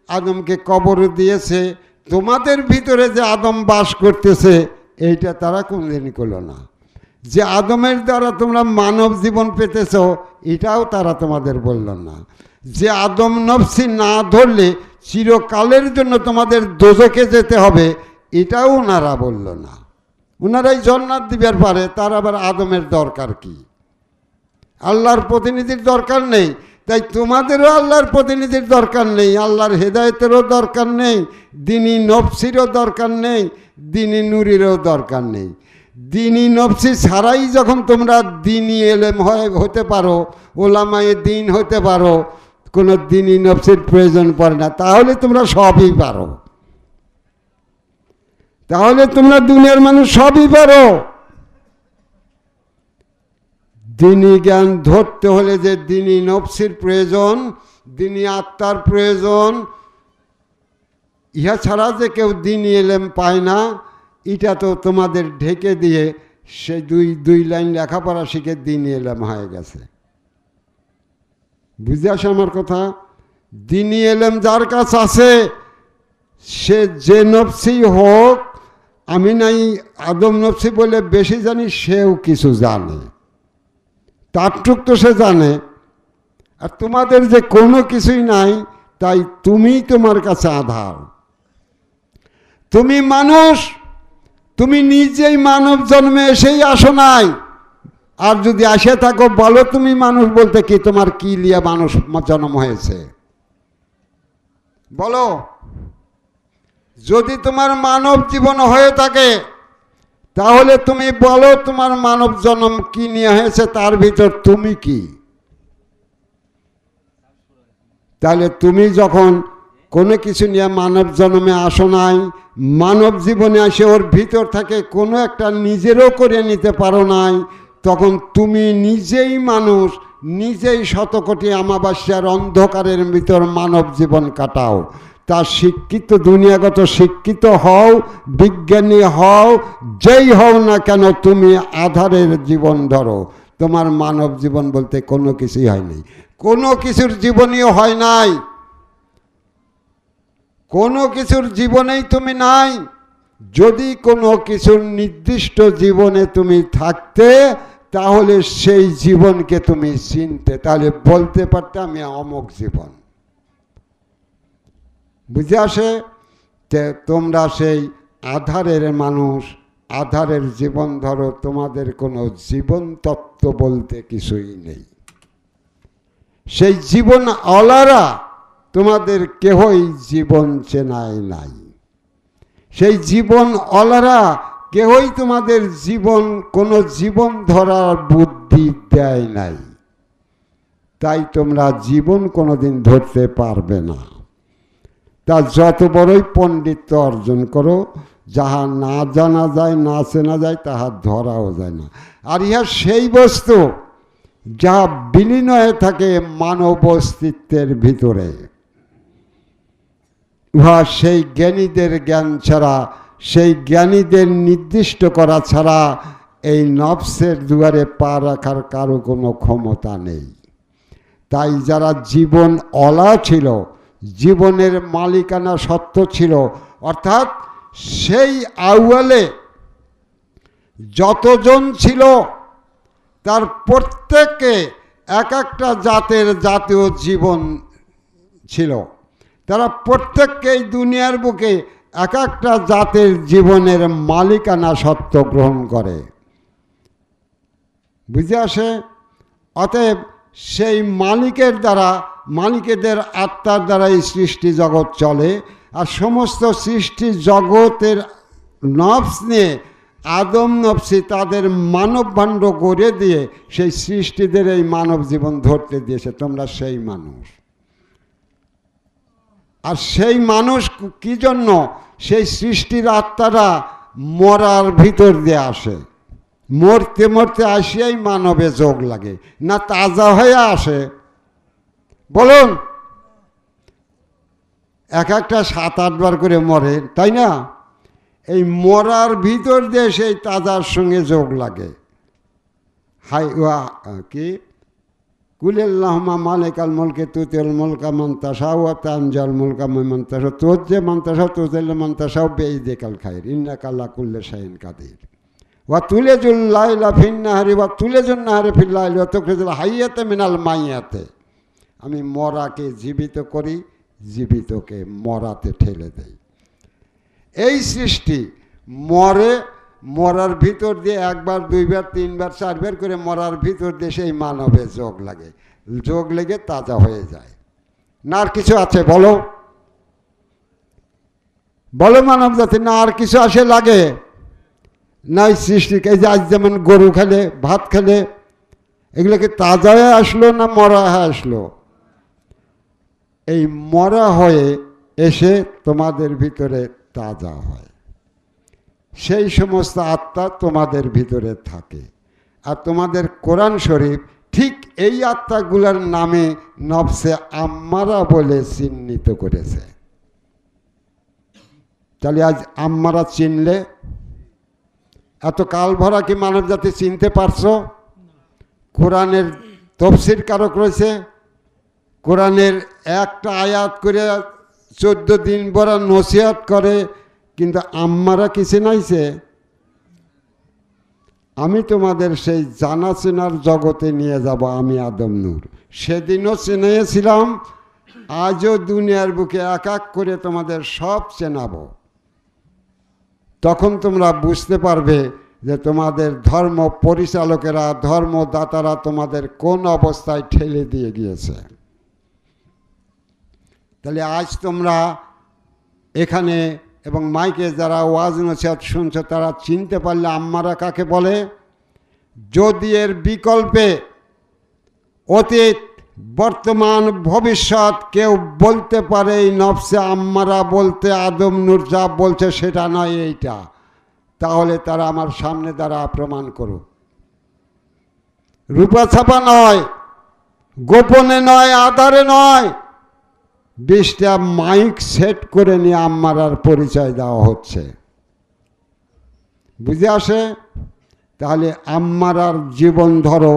আদমকে কবর দিয়েছে, তোমাদের ভিতরে যে আদম বাস করতেছে এইটা তারা কোনদিনই করলো না। যে আদমের দ্বারা তোমরা মানব জীবন পেতেছ এটাও তারা তোমাদের বলল না। যে আদম নফসি না ধরলে চিরকালের জন্য তোমাদের দোজখে যেতে হবে এটাও ওনারা বলল না। ওনারাই জান্নাত দিবার পারে, তার আবার আদমের দরকার কি? আল্লাহর প্রতিনিধির দরকার নেই, তাই তোমাদেরও আল্লাহর প্রতিনিধির দরকার নেই, আল্লাহর হেদায়েতেরও দরকার নেই, দ্বীনি নফসিরও দরকার নেই, দ্বীনি নূরেরও দরকার নেই। দ্বীনি নফসি ছাড়াই যখন তোমরা দ্বীনি এলেম হতে পারো, ওলামায়ে দ্বীন হতে পারো, কোনো দ্বীনি নফসির প্রয়োজন পড়ে না, তাহলে তোমরা সবই পারো, তাহলে তোমরা দুনিয়ার মানুষ সবই পারো। দ্বীনি জ্ঞান ধরতে হলে যে দ্বীনি নফসির প্রয়োজন, দ্বীনি আত্মার প্রয়োজন, ইহা ছাড়া যে কেউ দ্বীনি এলেম পায় না, এটা তো তোমাদের ঢেকে দিয়ে সে দুই লাইন লেখাপড়া শিখে দ্বীনি এলেম হয়ে গেছে। বুঝে আসে আমার কথা? দ্বীনি এলেম যার কাছে আছে, সে যে নফসি হোক, আমি নাই আদম নফসি বলে বেশি জানি, সেও কিছু জানে, তারটুক তো সে জানে। আর তোমাদের যে কোনো কিছুই নাই, তাই তুমি তোমার কাছে আধার। তুমি মানুষ, তুমি নিজেই মানব জন্মে এসেই আসো নাই। আর যদি আসে থাকো, বলো তুমি মানুষ বলতে কি, তোমার কি লিয়া মানুষ জন্ম হয়েছে বলো। যদি তোমার মানব জীবন হয়ে থাকে, তাহলে তুমি বলো তোমার মানব জন্ম কি নিয়ে হয়েছে, তার ভিতর তুমি কি? তাহলে তুমি যখন কোনো কিছু নিয়ে মানব জন্মে আসো নাই, মানব জীবনে আসে ওর ভিতর থেকে কোনো একটা নিজেরও করে নিতে পারো নাই, তখন তুমি নিজেই মানুষ, নিজেই শতকোটি অমাবস্যার অন্ধকারের ভিতর মানব জীবন কাটাও। তা শিক্ষিত, দুনিয়াগত শিক্ষিত হও, বিজ্ঞানী হও, যেই হও না কেন, তুমি আধারের জীবন ধরো। তোমার মানব জীবন বলতে কোনো কিছুই হয়নি, কোনো কিছুর জীবনীও হয় নাই, কোনো কিছুর জীবনেই তুমি নাই। যদি কোনো কিছুর নির্দিষ্ট জীবনে তুমি থাকতে, তাহলে সেই জীবনকে তুমি চিনতে, তাহলে বলতে পারতে আমি অমুক জীবন। বুঝে আসে? তোমরা সেই আধারের মানুষ, আধারের জীবন ধরো, তোমাদের কোনো জীবন তত্ত্ব বলতে কিছুই নেই। সেই জীবন অলারা তোমাদের কেহই জীবন চেনায় নাই, সেই জীবন অলারা কেহই তোমাদের জীবন, কোনো জীবন ধরার বুদ্ধি দেয় নাই, তাই তোমরা জীবন কোনোদিন ধরতে পারবে না। তা যত বড়ই পণ্ডিত্য অর্জন করো, যাহা না জানা যায়, না চেনা যায়, তাহা ধরাও যায় না। আর ইহা সেই বস্তু যা বিলীন হয়ে থাকে মানব অস্তিত্বের ভিতরে। উহা সেই জ্ঞানীদের জ্ঞান ছাড়া, সেই জ্ঞানীদের নির্দিষ্ট করা ছাড়া এই নফসের দুয়ারে পা রাখার কারো কোনো ক্ষমতা নেই। তাই যারা জীবন অলা ছিল, জীবনের মালিকানা সত্য ছিল, অর্থাৎ সেই আউয়ালে যতজন ছিল, তার প্রত্যেককে এক একটা জাতের জাতীয় জীবন ছিল। তারা প্রত্যেককেই দুনিয়ার বুকে এক একটা জাতের জীবনের মালিকানা সত্য গ্রহণ করে। বুঝে আসে? অতএব সেই মালিকের দ্বারা, মালিকেদের আত্মার দ্বারাই সৃষ্টি জগৎ চলে। আর সমস্ত সৃষ্টি জগতের নফস নিয়ে আদম নফসি তাদের মানব ভাণ্ড করে দিয়ে সেই সৃষ্টিদের এই মানব জীবন ধরতে দিয়েছে। তোমরা সেই মানুষ। আর সেই মানুষ কি জন্য? সেই সৃষ্টির আত্মারা মরার ভিতর দিয়ে আসে, মরতে মরতে আসিয়াই মানবে যোগ লাগে, না তাজা হয়ে আসে? বলুন, এক একটা 7-8 বার করে মরে, তাই না? এই মরার ভিতর দিয়ে সেই তাজার সঙ্গে যোগ লাগে। হাই কি কুলিল্লাহুম্মা মালিকাল মুলকি তুতিল মুলকা মান তাশাউ ওয়া তানজিউল মুলকা মিম্মান তাশাউ তুজ্জি মান তাশাউ তুযিল্লু মান তাশাউ বিইদিকাল খায়র ইন্নাকা আলা কুল্লি শাইইন কাদির ওয়া তুলিজুল লাইলা ফিন নাহারি ওয়া তুলিজুন নাহারা ফিল লাইলি ওয়া তুখরিজুল হাইয়াতা মিনাল মাইয়াতি। আমি মরাকে জীবিত করি, জীবিতকে মরাতে ঠেলে দেই। এই সৃষ্টি মরে, মরার ভিতর দিয়ে একবার দুইবার তিনবার চারবার করে মরার ভিতর দিয়ে সেই মানবে যোগ লাগে, যোগ লেগে তাজা হয়ে যায়। না আর কিছু আছে বলো, বলো মানব জাতি, না আর কিছু আসে লাগে? নাই সৃষ্টি, এই যে আজ যেমন গরু খেলে ভাত খেলে, এগুলো কি তাজা হয়ে আসলো না মরা হয়ে আসলো? এই মরা হয়ে এসে তোমাদের ভিতরে তাজা হয়, সেই সমস্ত আত্মা তোমাদের ভিতরে থাকে। আর তোমাদের কোরআন শরীফ ঠিক এই আত্মাগুলোর নামে নফসে আম্মারা বলে চিহ্নিত করেছে। তাহলে আজ আম্মারা চিনলে, এত কাল ভরা কি মানব জাতি চিনতে পারছো? কোরআনের তফসির কারক রয়েছে, কোরআনের একটা আয়াত করে 14 দিন ভরা নসিহত করে, কিন্তু আম্মারা কি চিনাইছে? আমি তোমাদের সেই জানা চেনার জগতে নিয়ে যাব, আমি আদম নূর। সেদিনও চিনিয়েছিলাম, আজও দুনিয়ার বুকে এক এক করে তোমাদের সব চেনাবো। তখন তোমরা বুঝতে পারবে যে তোমাদের ধর্ম পরিচালকেরা, ধর্মদাতারা তোমাদের কোন অবস্থায় ঠেলে দিয়ে গিয়েছে। তাহলে আজ তোমরা এখানে এবং মাইকে যারা ওয়াজ নসিহত শুনছো, তারা চিনতে পারলে আম্মারা কাকে বলে। যদি এর বিকল্পে অতীত, বর্তমান, ভবিষ্যৎ কেউ বলতে পারে এই নফসে আম্মারা বলতে আদম নূর যা বলছে সেটা নয় এইটা, তাহলে তারা আমার সামনে দ্বারা প্রমাণ করো। রূপা ছাপা নয়, গোপনে নয়, আধারে নয়, 20টা মাইক সেট করে নিয়ে আম্মারার পরিচয় দেওয়া হচ্ছে। বুঝে আসে? তাহলে আম্মারার জীবন ধরো,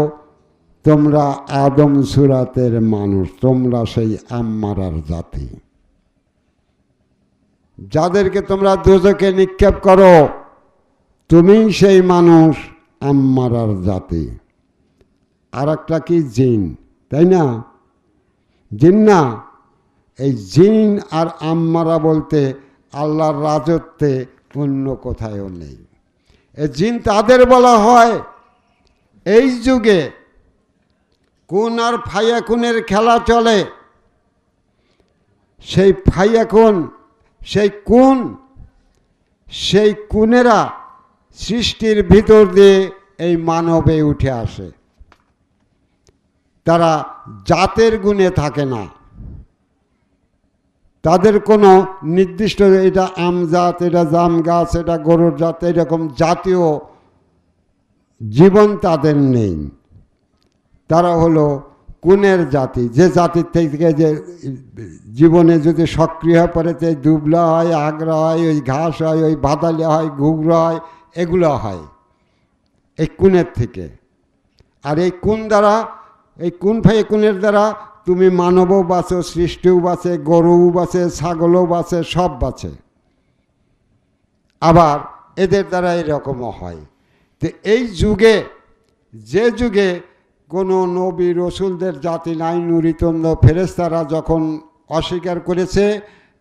তোমরা আদম সুরাতের মানুষ, তোমরা সেই আম্মারার জাতি। যাদেরকে তোমরা দোজখে নিক্ষেপ করো, তুমি সেই মানুষ, আম্মারার জাতি। আর একটা কি? জিন, তাই না? জিন না, এই জিন আর আম্মারা বলতে আল্লাহর রাজত্বে অন্য কোথায়ও নেই। এই জিন তাদের বলা হয়, এই যুগে কুন আর ফায়াকুনের খেলা চলে। সেই ফায়াকুন, সেই কুন, সেই কুনেরা সৃষ্টির ভিতর দিয়ে এই মানবে উঠে আসে। তারা জাতের গুণে থাকে না, তাদের কোনো নির্দিষ্ট এটা আম জাত, এটা জাম গাছ, এটা গরুর জাত, এরকম জাতীয় জীবন তাদের নেই। তারা হলো কুনের জাতি, যে জাতির থেকে যে জীবনে যদি সক্রিয় হয়ে পড়ে, যে দুবলা হয়, আগরা হয়, ওই ঘাস হয়, ওই বাদালি হয়, ঘুগরা হয়, এগুলো হয় এই কুনের থেকে। আর এই কুন দ্বারা, এই কুন ফাই কুনের দ্বারা তুমি মানবও বাঁচো, সৃষ্টিও বাঁচে, গরুও বাঁচে, ছাগলও বাঁচে, সব বাঁচে। আবার এদের দ্বারা এরকমও হয়। তো এই যুগে, যে যুগে কোনো নবী রসুলদের জাতি নাই, নুরিতন্দ ফেরেশতারা যখন অস্বীকার করেছে,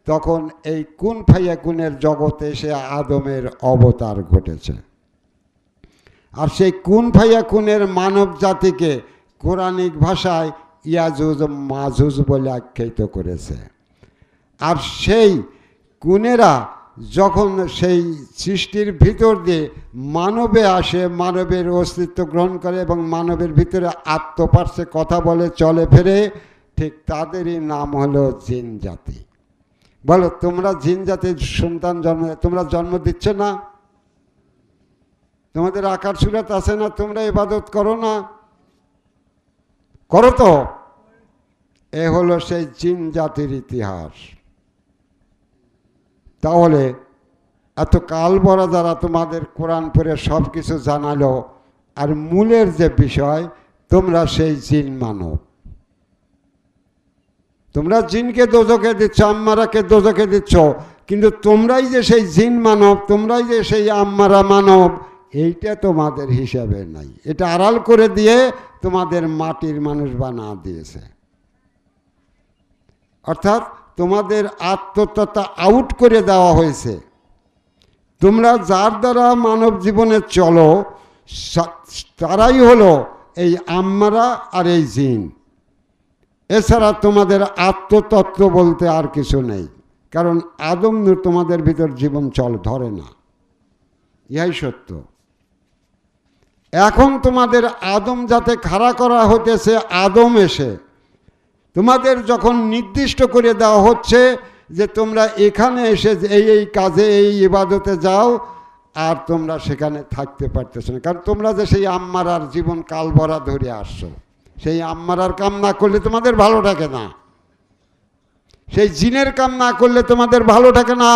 তখন এই কুন ফাইয়া কুনের জগতে সে আদমের অবতার ঘটেছে। আর সেই কুন ফাইয়া কুনের মানব জাতিকে কোরআনিক ভাষায় ইয়াজুজ মাজুজ বলে আখ্যায়িত করেছে। আর সেই কুনেরা যখন সেই সৃষ্টির ভিতর দিয়ে মানবে আসে, মানবের অস্তিত্ব গ্রহণ করে এবং মানবের ভিতরে আত্মপার্শ্বে কথা বলে, চলে ফেরে, ঠিক তাদেরই নাম হলো জিন জাতি। বলো, তোমরা জিন জাতির সন্তান তোমরা জন্ম দিচ্ছ না? তোমাদের আকার সুরাত আছে না? তোমরা ইবাদত করো না? করো তো? এ হলো সেই জিন জাতির ইতিহাস। তাহলে এত কাল ভরা যারা তোমাদের কোরআন পড়ে সব কিছু জানালো, আর মূলের যে বিষয়, তোমরা সেই জিন মানব। তোমরা জিনকে দোজখে দিচ্ছ, আম্মারাকে দোজখে দিচ্ছ, কিন্তু তোমরাই যে সেই জিন মানব, তোমরাই যে সেই আম্মারা মানব, এইটা তোমাদের হিসাবে নাই। এটা আড়াল করে দিয়ে তোমাদের মাটির মানুষ বানা দিয়েছে। অর্থাৎ তোমাদের আত্মতত্ত্ব আউট করে দেওয়া হয়েছে। তোমরা যার দ্বারা মানব জীবনে চলো তারাই হলো এই আম্মারা আর এই জিন। এছাড়া তোমাদের আত্মতত্ত্ব বলতে আর কিছু নেই, কারণ আদম নূর তোমাদের ভিতর জীবন ধরে না, ইহাই সত্য। এখন তোমাদের আদম যাতে খাড়া করা হতেছে, আদম এসে তোমাদের যখন নির্দিষ্ট করে দেওয়া হচ্ছে যে তোমরা এখানে এসে এই কাজে এই ইবাদতে যাও, আর তোমরা সেখানে থাকতে পারতেছ না, কারণ তোমরা যে সেই আম্মারার জীবন কালভরা ধরে আসছো, সেই আম্মারার কাম না করলে তোমাদের ভালো থাকে না, সেই জিনের কাম না করলে তোমাদের ভালো থাকে না।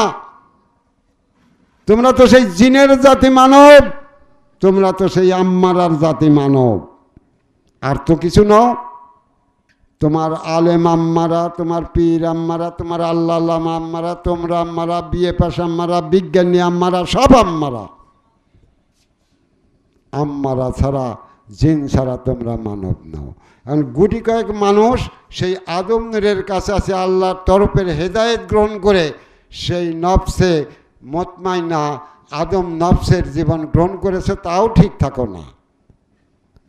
তোমরা তো সেই জিনের জাতি মানব, তোমরা তো সেই আম্মারার জাতি মানব, আর তো কিছু নও। তোমার আলেম আম্মারা, তোমার পীর আম্মারা, তোমার আল্লাহ আম্মারা, তোমরা আম্মারা, বিয়ে পাশ আম্মারা, বিজ্ঞানী আম্মারা, সব আম্মারা। আম্মারা ছাড়া, জিন ছাড়া তোমরা মানব নাও। এখন গুটি কয়েক মানুষ সেই আদম নূরের কাছে আছে, আল্লাহর তরফের হেদায়েত গ্রহণ করে সেই নফসে মতমাইনা আদম নফসের জীবন গ্রহণ করেছে, তাও ঠিক থাকো না।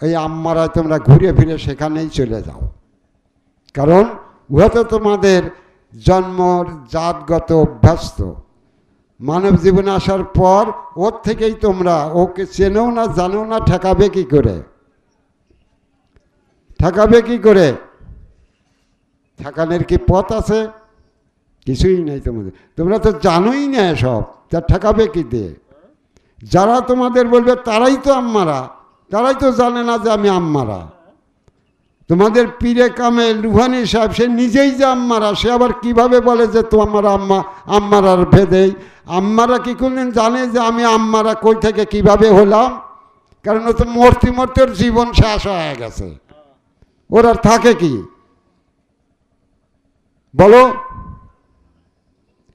এই আম্মারায় তোমরা ঘুরে ফিরে সেখানেই চলে যাও, কারণ উহা তো তোমাদের জন্মর জাতগত অভ্যস্ত। মানব জীবনে আসার পর ওর থেকেই তোমরা ওকে চেনেও না, জানেও না, ঠেকাবে কি করে? ঠেকাবে কি করে? ঠেকানোর কি পথ আছে? কিছুই নেই তোমাদের, তোমরা তো জানোই না সব, তা ঠেকাবে কি দিয়ে? যারা তোমাদের বলবে তারাই তো আম্মারা, তারাই তো জানে না যে আমি আম্মারা। তোমাদের পীরে কামেল রুহানি সাহেব সে নিজেই যে আম্মারা, সে আবার কিভাবে বলে যে তোমার আম্মারার ভেদেই? আম্মারা কি কোনদিন জানে যে আমি আম্মারা কই থেকে কিভাবে হলাম? কারণ ও তো মূর্তি মূর্তির জীবন শেষ হয়ে গেছে, ওর আর থাকে কি? বলো,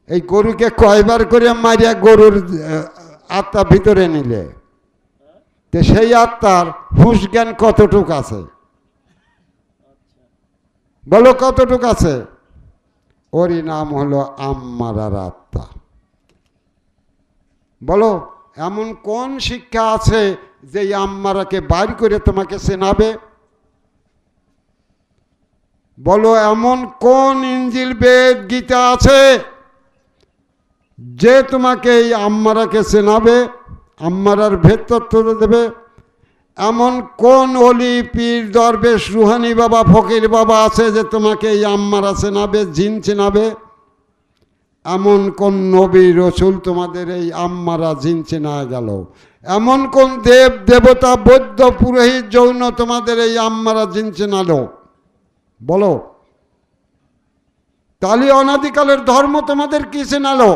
এই গরুকে কয়বার করে মারিয়া গরুর আত্মা ভিতরে নিলে, তো সেই আত্মার হুঁশ জ্ঞান কতটুক আছে? বলো কতটুক আছে? ওরই নাম হলো আম্মারার আত্মা। বলো, এমন কোন শিক্ষা আছে যে আম্মারাকে বাইর করে তোমাকে চেনাবে? বলো, এমন কোন ইঞ্জিল বেদ গীতা আছে যে তোমাকে এই আম্মারাকে চেনাবে, আম্মারার ভেদ তত্ত্ব দেবে? এমন কোন অলি পীর দরবেশ রুহানি বাবা ফকির বাবা আছে যে তোমাকে এই আম্মারা চেনাবে, জিন চেনাবে? এমন কোন নবী রসুল তোমাদের এই আম্মারা জিন চেনা গেল? এমন কোন দেব দেবতা বৌদ্ধ পুরোহিত যৌন তোমাদের এই আম্মারা জিন চেনালো? বলো, তাহলে অনাদিকালের ধর্ম তোমাদের কি চেনালো?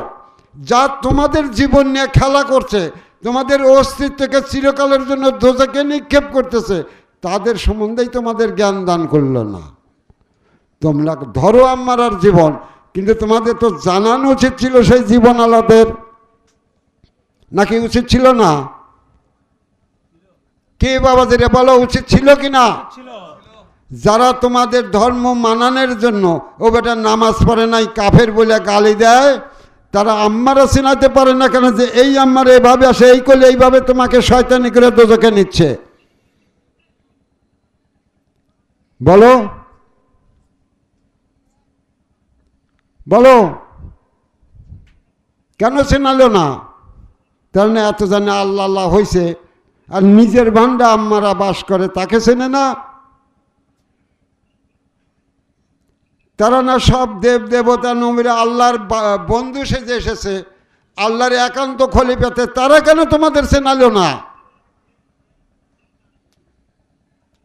যা তোমাদের জীবন নিয়ে খেলা করছে, তোমাদের অস্তিত্বকে চিরকালের জন্য দোজখে নিক্ষেপ করতেছে, তাদের সম্বন্ধেই তোমাদের জ্ঞান দান করলো না। তোমরা ধরো আম্মারার জীবন, কিন্তু তোমাদের তো জানানো উচিত ছিল সেই জীবন আলাদের, নাকি উচিত ছিল না? কে বাবাদের বলো, উচিত ছিল কি না? যারা তোমাদের ধর্ম মানানোর জন্য ও বেটা নামাজ পড়ে নাই, কাফের বলে গালি দেয়, তারা আম্মারা চিনাতে পারে না কেন যে এই আম্মারা এভাবে আসে, এই করলে এইভাবে তোমাকে শয়তানি করে দোজখে নিচ্ছে? বলো, বলো, কেন চেনালো না? তার না এত জানে আল্লাহ আল্লাহ হয়েছে, আর নিজের ভান্ডা আম্মারা বাস করে, তাকে চেনে না? তারা না সব দেব দেবতা নবীরা আল্লাহর বন্ধু সেজে এসেছে, আল্লাহর একান্ত খলিফাতে, তারা কেন তোমাদের চেনালো না?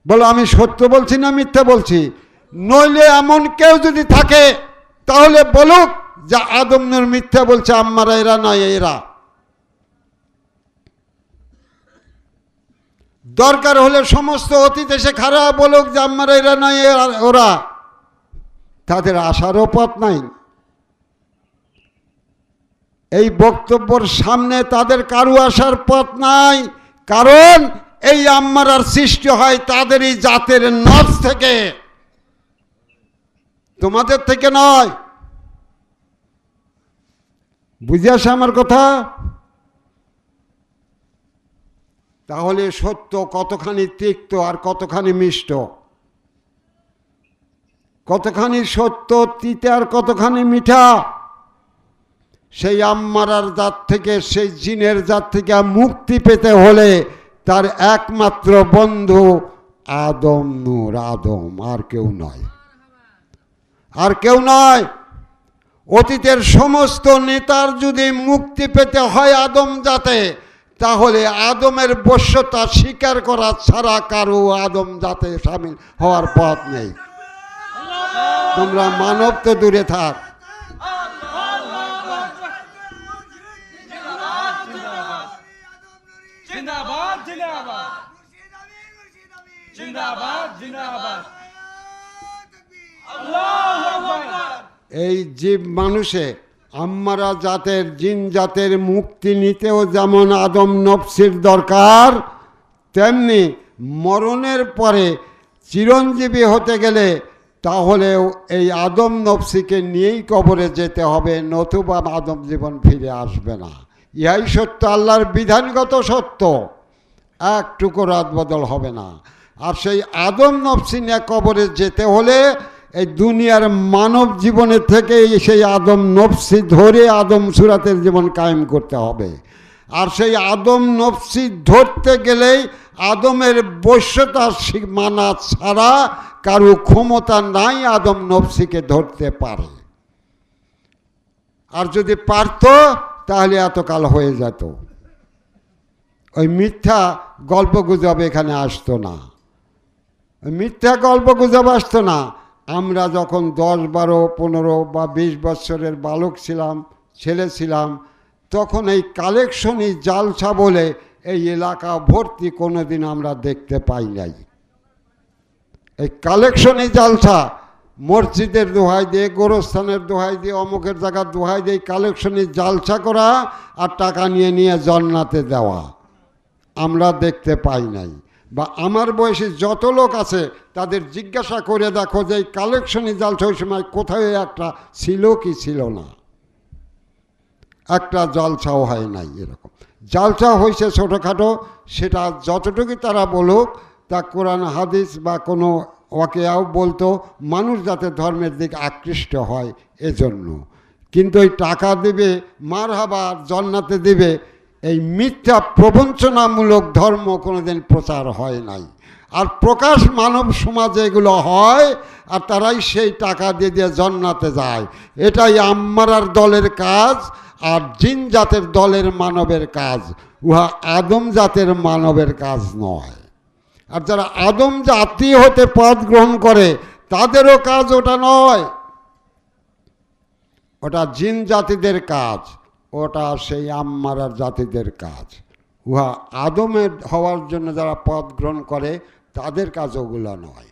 বলো, আমি সত্য বলছি না মিথ্যা বলছি? নইলে এমন কেউ যদি থাকে তাহলে বলুক যে আদম নূর মিথ্যা বলছে, আম্মারা এরা নয় এরা। দরকার হলে সমস্ত অতীত এসে খারাপ বলুক যে আম্মারা এরা নয় ওরা, তাদের আসারও পথ নাই। এই বক্তব্যের সামনে তাদের কারো আসার পথ নাই, কারণ এই আম্মারার সৃষ্টি হয় তাদেরই জাতের নফস থেকে, তোমাদের থেকে নয়। বুঝে আসে আমার কথা? তাহলে সত্য কতখানি তিক্ত আর কতখানি মিষ্ট, কতখানি সত্য তিতে আর কতখানি মিঠা। সেই আম্মারার জাত থেকে, সেই জিনের জাত থেকে মুক্তি পেতে হলে তার একমাত্র বন্ধু আদম নূর, আদম, আর কেউ নয়, আর কেউ নয়। অতীতের সমস্ত নেতার যদি মুক্তি পেতে হয় আদম জাতে, তাহলে আদমের বশ্যতা স্বীকার করা ছাড়া কারো আদম জাতে সামিল হওয়ার পথ নেই। তোমরা মানব তো দূরে থাক, জিন্দাবাদ জিন্দাবাদ জিন্দাবাদ জিন্দাবাদ আল্লাহু আকবার। এই জীব মানুষে আম্মারা জাতের, জিন জাতের মুক্তি নিতেও যেমন আদম নফসির দরকার, তেমনি মরণের পরে চিরঞ্জীবী হতে গেলে তাহলেও এই আদম নফসিকে নিয়েই কবরে যেতে হবে, নতুবা আদম জীবন ফিরে আসবে না। ইহাই সত্য, আল্লাহর বিধানগত সত্য, একটুকু রদবদল হবে না। আর সেই আদম নফসি নিয়ে কবরে যেতে হলে এই দুনিয়ার মানব জীবনের থেকে সেই আদম নফসি ধরে আদম সুরাতের জীবন কায়েম করতে হবে। আর সেই আদম নফসি ধরতে গেলেই আদমের বশ্যতা মানা ছাড়া কারো ক্ষমতা নাই আদম নফসিকে ধরতে পারে। আর যদি পারত তাহলে এতকাল হয়ে যেত, ওই মিথ্যা গল্প গুজব এখানে আসতো না, ওই মিথ্যা গল্প গুজব আসতো না। আমরা যখন 10, 12, 15 বা 20 বছরের বালক ছিলাম, ছেলে ছিলাম, তখন এই কালেকশনই জালসা বলে এই এলাকা ভর্তি কোনোদিন আমরা দেখতে পাই নাই। এই কালেকশনই জালসা, মসজিদের দোহাই দিয়ে, গোরস্থানের দোহাই দিয়ে, অমুকের জায়গার দোহাই দিয়ে কালেকশনই জালসা করা আর টাকা নিয়ে নিয়ে জান্নাতে দেওয়া আমরা দেখতে পাই নাই। বা আমার বয়সী যত লোক আছে তাদের জিজ্ঞাসা করে দেখো যে এই কালেকশনই জালসা ওই সময় কোথায় একটা ছিল কি ছিল না, একটা জালসাও হয় নাই। এরকম জালসা হয়েছে ছোটোখাটো, সেটা যতটুকু তারা বলুক তা কোরআন হাদিস বা কোনো ওয়াকিয়াও বলতো, মানুষ যাতে ধর্মের দিকে আকৃষ্ট হয় এজন্য। কিন্তু ওই টাকা দেবে, মারহাবা, জান্নাতে দেবে, এই মিথ্যা প্রবঞ্চনামূলক ধর্ম কোনোদিন প্রচার হয় নাই। আর প্রকাশ মানব সমাজে এগুলো হয়, আর তারাই সেই টাকা দিয়ে দিয়ে জান্নাতে যায়। এটাই আম্মারার দলের কাজ, আর জিন জাতের দলের মানবের কাজ, উহা আদম জাতের মানবের কাজ নয়। আর যারা আদম জাতি হতে পথ গ্রহণ করে তাদেরও কাজ ওটা নয়, ওটা জিন জাতিদের কাজ, ওটা সেই আম্মারার জাতিদের কাজ। উহা আদমের হওয়ার জন্য যারা পথ গ্রহণ করে তাদের কাজ ওগুলো নয়।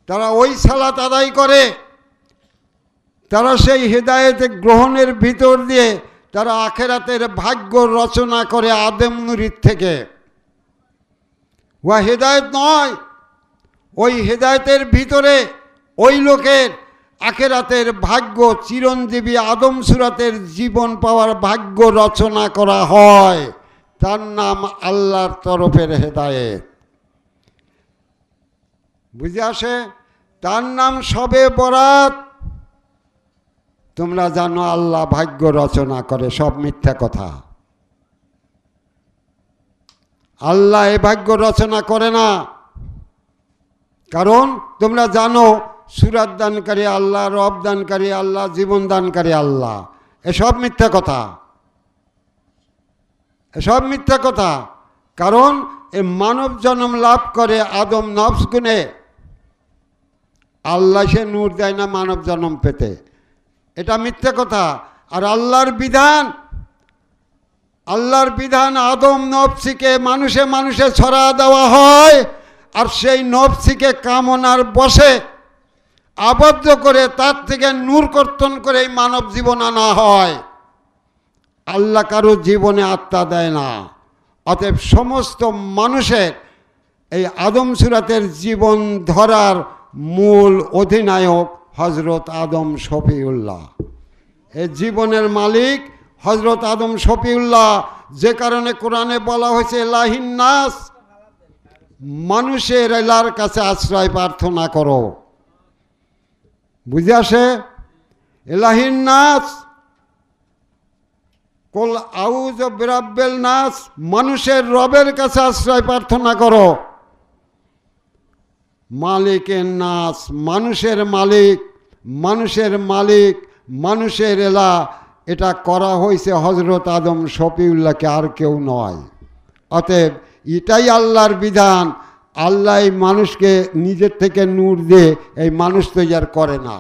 তারা ওই সালাত আদায় করে, তারা সেই হেদায়েতে গ্রহণের ভিতর দিয়ে তারা আখেরাতের ভাগ্য রচনা করে আদম নুরির থেকে। উহা হেদায়েত নয়, ওই হেদায়েতের ভিতরে ওই লোকের আখেরাতের ভাগ্য, চিরঞ্জীবী আদম সুরাতের জীবন পাওয়ার ভাগ্য রচনা করা হয়। তার নাম আল্লাহর তরফের হেদায়েত। বুঝে আসে? তার নাম সবে বরাত। তোমরা জানো আল্লাহ ভাগ্য রচনা করে, সব মিথ্যা কথা। আল্লাহ এ ভাগ্য রচনা করে না, কারণ তোমরা জানো সুরাত দানকারী আল্লাহ, রব দানকারী আল্লাহ, জীবন দানকারী আল্লাহ। এসব মিথ্যা কথা, এসব মিথ্যা কথা। কারণ এ মানব জন্ম লাভ করে আদম নফস গুণে, আল্লাহ সে নূর দেয় না মানব জন্ম পেতে, এটা মিথ্যা কথা। আর আল্লাহর বিধান, আল্লাহর বিধান আদম নফসিকে মানুষে মানুষে ছড়া দেওয়া হয়, আর সেই নফসিকে কামনার বশে আবদ্ধ করে তার থেকে নূর কর্তন করে এই মানব জীবন আনা হয়। আল্লাহ কারো জীবনে আত্মা দেয় না। অতএব সমস্ত মানুষের এই আদম সুরাতের জীবন ধরার মূল অধিনায়ক হজরত আদম শফিউল্লাহ। এই জীবনের মালিক হজরত আদম শফিউল্লাহ, যে কারণে কোরআনে বলা হয়েছে এলাহিন নাস, মানুষের এলার কাছে আশ্রয় প্রার্থনা করো। বুঝে আসে? এলাহিন নাস কুল আউযু বিরাব্বিল নাস, মানুষের রবের কাছে আশ্রয় প্রার্থনা করো। মালিকের নাস, মানুষের মালিক, মানুষের মালিক, মানুষের এলা, এটা করা হয়েছে হজরত আদম শফিউল্লাহকে, আর কেউ নয়। অতএব এটাই আল্লাহর বিধান। আল্লাহ মানুষকে নিজের থেকে নূর দিয়ে এই মানুষ তৈরি আর করে না,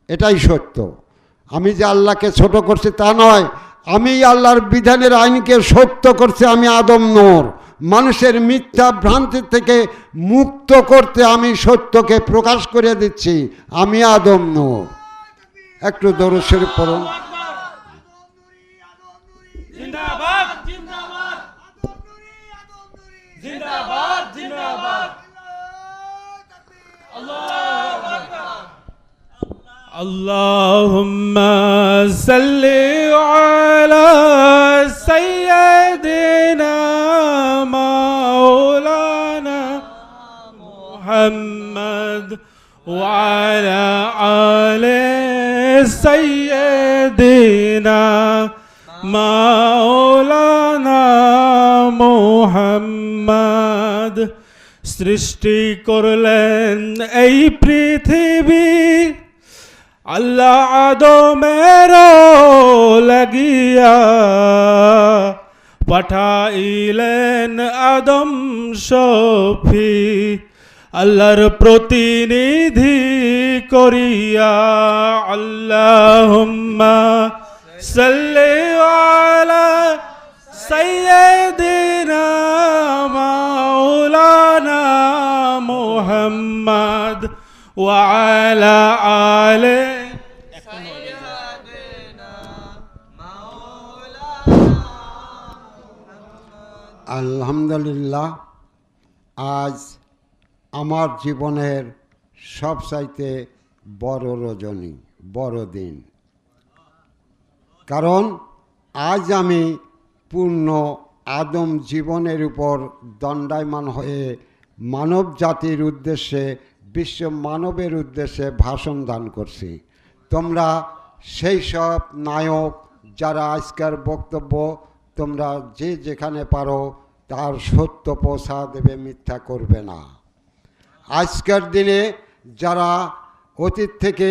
এটাই সত্য। আমি যে আল্লাহকে ছোট করছি তা নয়, আমি আল্লাহর বিধানের আইনকে সত্য করছি। আমি আদম নূর, মানুষের মিথ্যা ভ্রান্তি থেকে মুক্ত করতে আমি সত্যকে প্রকাশ করে দিচ্ছি। আমি আদম নূর। একটু দরুদ শরীফ পড়ুন। জিন্দাবাদ জিন্দাবাদ জিন্দাবাদ জিন্দাবাদ আল্লাহু আকবার। اللهم صل على سيدنا مولانا محمد وعلى آل سيدنا مولانا محمد। সৃষ্টি করলেন এই পৃথিবী আল্লাহ আদমের লাগিয়া, পাঠাইলেন আদম শফি আল্লাহর প্রতিনিধি করিয়া। আল্লাহুম্মা সাল্লি আলা সাইয়্যিদিনা মাওলানা মুহাম্মদ ওয়া আলা আলি আলহামদুলিল্লাহ, আজ আমার জীবনের সবচাইতে বড় রজনী, বড় দিন। কারণ আজ আমি পূর্ণ আদম জীবনের উপর দণ্ডায়মান হয়ে মানব জাতির উদ্দেশ্যে, বিশ্ব মানবের উদ্দেশ্যে ভাষণ দান করছি। তোমরা সেই সব নায়ক যারা আজকের বক্তব্য তোমরা যে যেখানে পারো তার সত্য পৌঁছা দেবে, মিথ্যা করবে না। আজকের দিনে যারা অতীত থেকে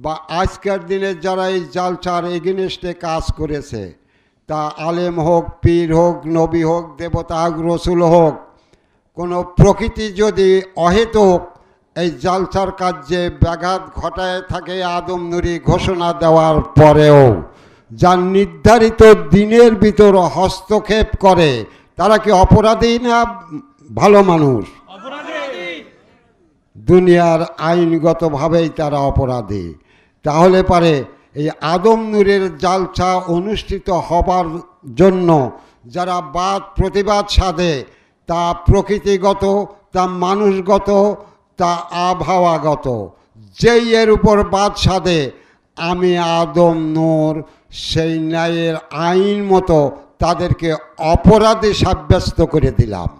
বা আজকের দিনে যারা এই জালচার এগেনস্টে কাজ করেছে, তা আলেম হোক, পীর হোক, নবী হোক, দেবতা হোক, রসুল হোক, কোনো প্রকৃতি যদি অহেতুক এই জালচার কার্যে ব্যাঘাত ঘটায় থাকে, আদম নুরি ঘোষণা দেওয়ার পরেও যার নির্ধারিত দিনের ভিতর হস্তক্ষেপ করে, তারা কি অপরাধী না ভালো মানুষ? দুনিয়ার আইনগতভাবেই তারা অপরাধী। তাহলে পারে এই আদম নূরের জালসা অনুষ্ঠিত হবার জন্য যারা বাদ প্রতিবাদ সাধে, তা প্রকৃতিগত, তা মানুষগত, তা আবহাওয়াগত, যেই এর উপর বাদ সাধে, আমি আদম নূর সেই ন্যায়ের আইন মতো তাদেরকে অপরাধী সাব্যস্ত করে দিলাম।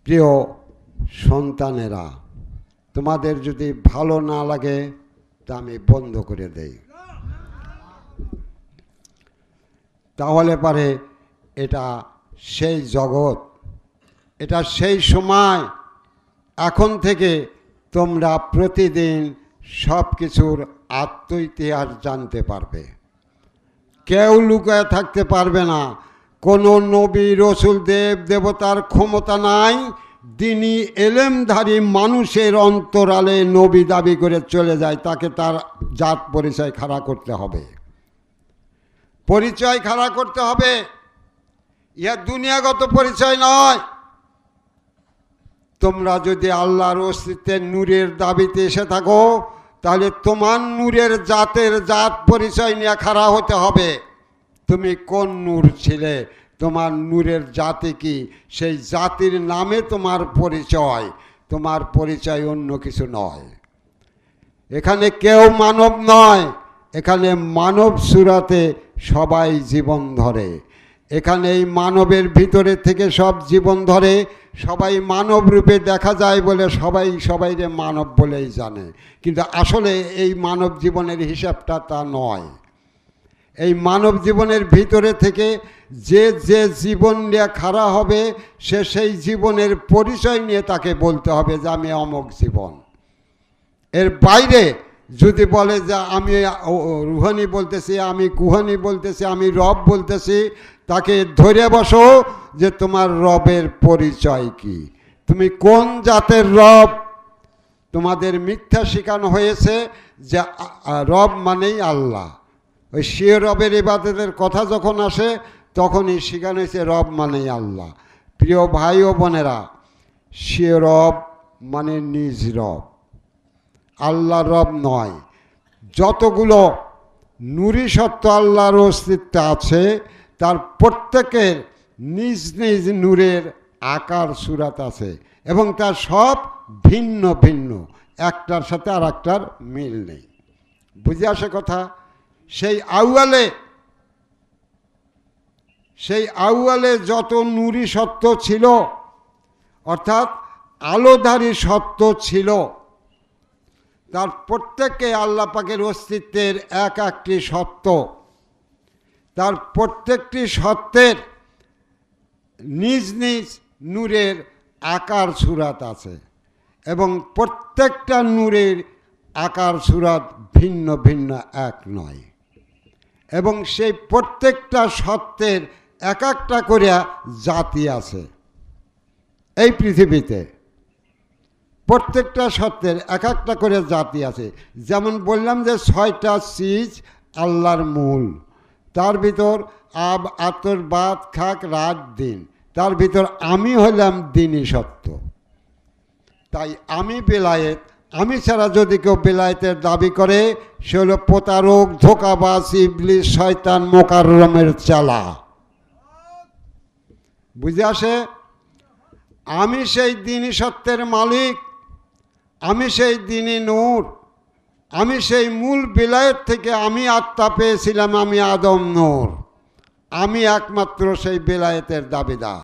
প্রিয় সন্তানেরা, তোমাদের যদি ভালো না লাগে তা আমি বন্ধ করে দেই, তাহলে পারে এটা সেই জগৎ, এটা সেই সময়। এখন থেকে তোমরা প্রতিদিন সব কিছুর আত্মইতিহাস জানতে পারবে, কেউ লুকায় থাকতে পারবে না। কোনো নবী, রসুল, দেব দেবতার ক্ষমতা নাই দিনই এলেমধারী মানুষের অন্তরালে নবী দাবি করে চলে যায়, তাকে তার জাত পরিচয় খাড়া করতে হবে, পরিচয় খাড়া করতে হবে। ইহা দুনিয়াগত পরিচয় নয়। তোমরা যদি আল্লাহর অস্তিত্বের নূরের দাবিতে এসে থাকো, তাহলে তোমার নূরের জাতের জাত পরিচয় নিয়ে খাড়া হতে হবে। তুমি কোন নূর ছিলে, তোমার নূরের জাতি কি, সেই জাতির নামে তোমার পরিচয়, তোমার পরিচয় অন্য কিছু নয়। এখানে কেউ মানব নয়, এখানে মানব সুরাতে সবাই জীবন ধরে। এখানে এই মানবের ভিতরে থেকে সব জীবন ধরে, সবাই মানব রূপে দেখা যায় বলে সবাই সবাইরে মানব বলেই জানে, কিন্তু আসলে এই মানব জীবনের হিসাবটা তা নয়। এই মানব জীবনের ভিতরে থেকে যে যে জীবন নিয়ে খাড়া হবে, সে সেই জীবনের পরিচয় নিয়ে তাকে বলতে হবে যে আমি অমুক জীবন। এর বাইরে যদি বলে যে আমি রুহানি বলতেছি, আমি কুহানি বলতেছি, আমি রব বলতেছি, তাকে ধরে বসো যে তোমার রবের পরিচয় কি, তুমি কোন জাতের রব। তোমাদের মিথ্যা শেখানো হয়েছে যে রব মানেই আল্লাহ। ওই সে রবের ইবাদতের কথা যখন আসে তখনই শেখানো হয়েছে রব মানেই আল্লাহ। প্রিয় ভাই ও বোনেরা, সে রব মানে নিজ রব, আল্লাহ রব নয়। যতগুলো নূরি সত্য আল্লাহর অস্তিত্ব আছে তার প্রত্যেকের নিজ নিজ নূরের আকার সুরাত আছে এবং তার সব ভিন্ন ভিন্ন, একটার সাথে আর একটার মিল নেই। বুঝে আসে কথা? সেই আউয়ালে যত নূরি সত্য ছিল, অর্থাৎ আলোধারী সত্য ছিল, তার প্রত্যেককে আল্লাহ পাকের অস্তিত্বের এক একটি সত্য, তার প্রত্যেকটি সত্যের নিজ নিজ নূরের আকার সুরাত আছে এবং প্রত্যেকটা নূরের আকার সুরাত ভিন্ন ভিন্ন, এক নয়। এবং সেই প্রত্যেকটা সত্যের এক একটা করে জাতি আছে এই পৃথিবীতে। প্রত্যেকটা সত্যের এক একটা করে জাতি আছে। যেমন বললাম যে 6টা চিজ আল্লাহর মূল, তার ভিতর আব, আতর, বাত, খাক, রাত, দিন, তার ভিতর আমি হলাম দিনই সত্য। তাই আমি বেলায়েত, আমি ছাড়া যদি কেউ বেলায়েতের দাবি করে সে হলো প্রতারক, ধোঁকাবাজ, ইবলিস, শয়তান, মোকাররমের চালা। বুঝে আসে? আমি সেই দিনই সত্যের মালিক, আমি সেই দিনই নূর, আমি সেই মূল বেলায়েত থেকে আমি আত্মা পেয়েছিলাম, আমি আদম নূর, আমি একমাত্র সেই বেলায়েতের দাবিদার।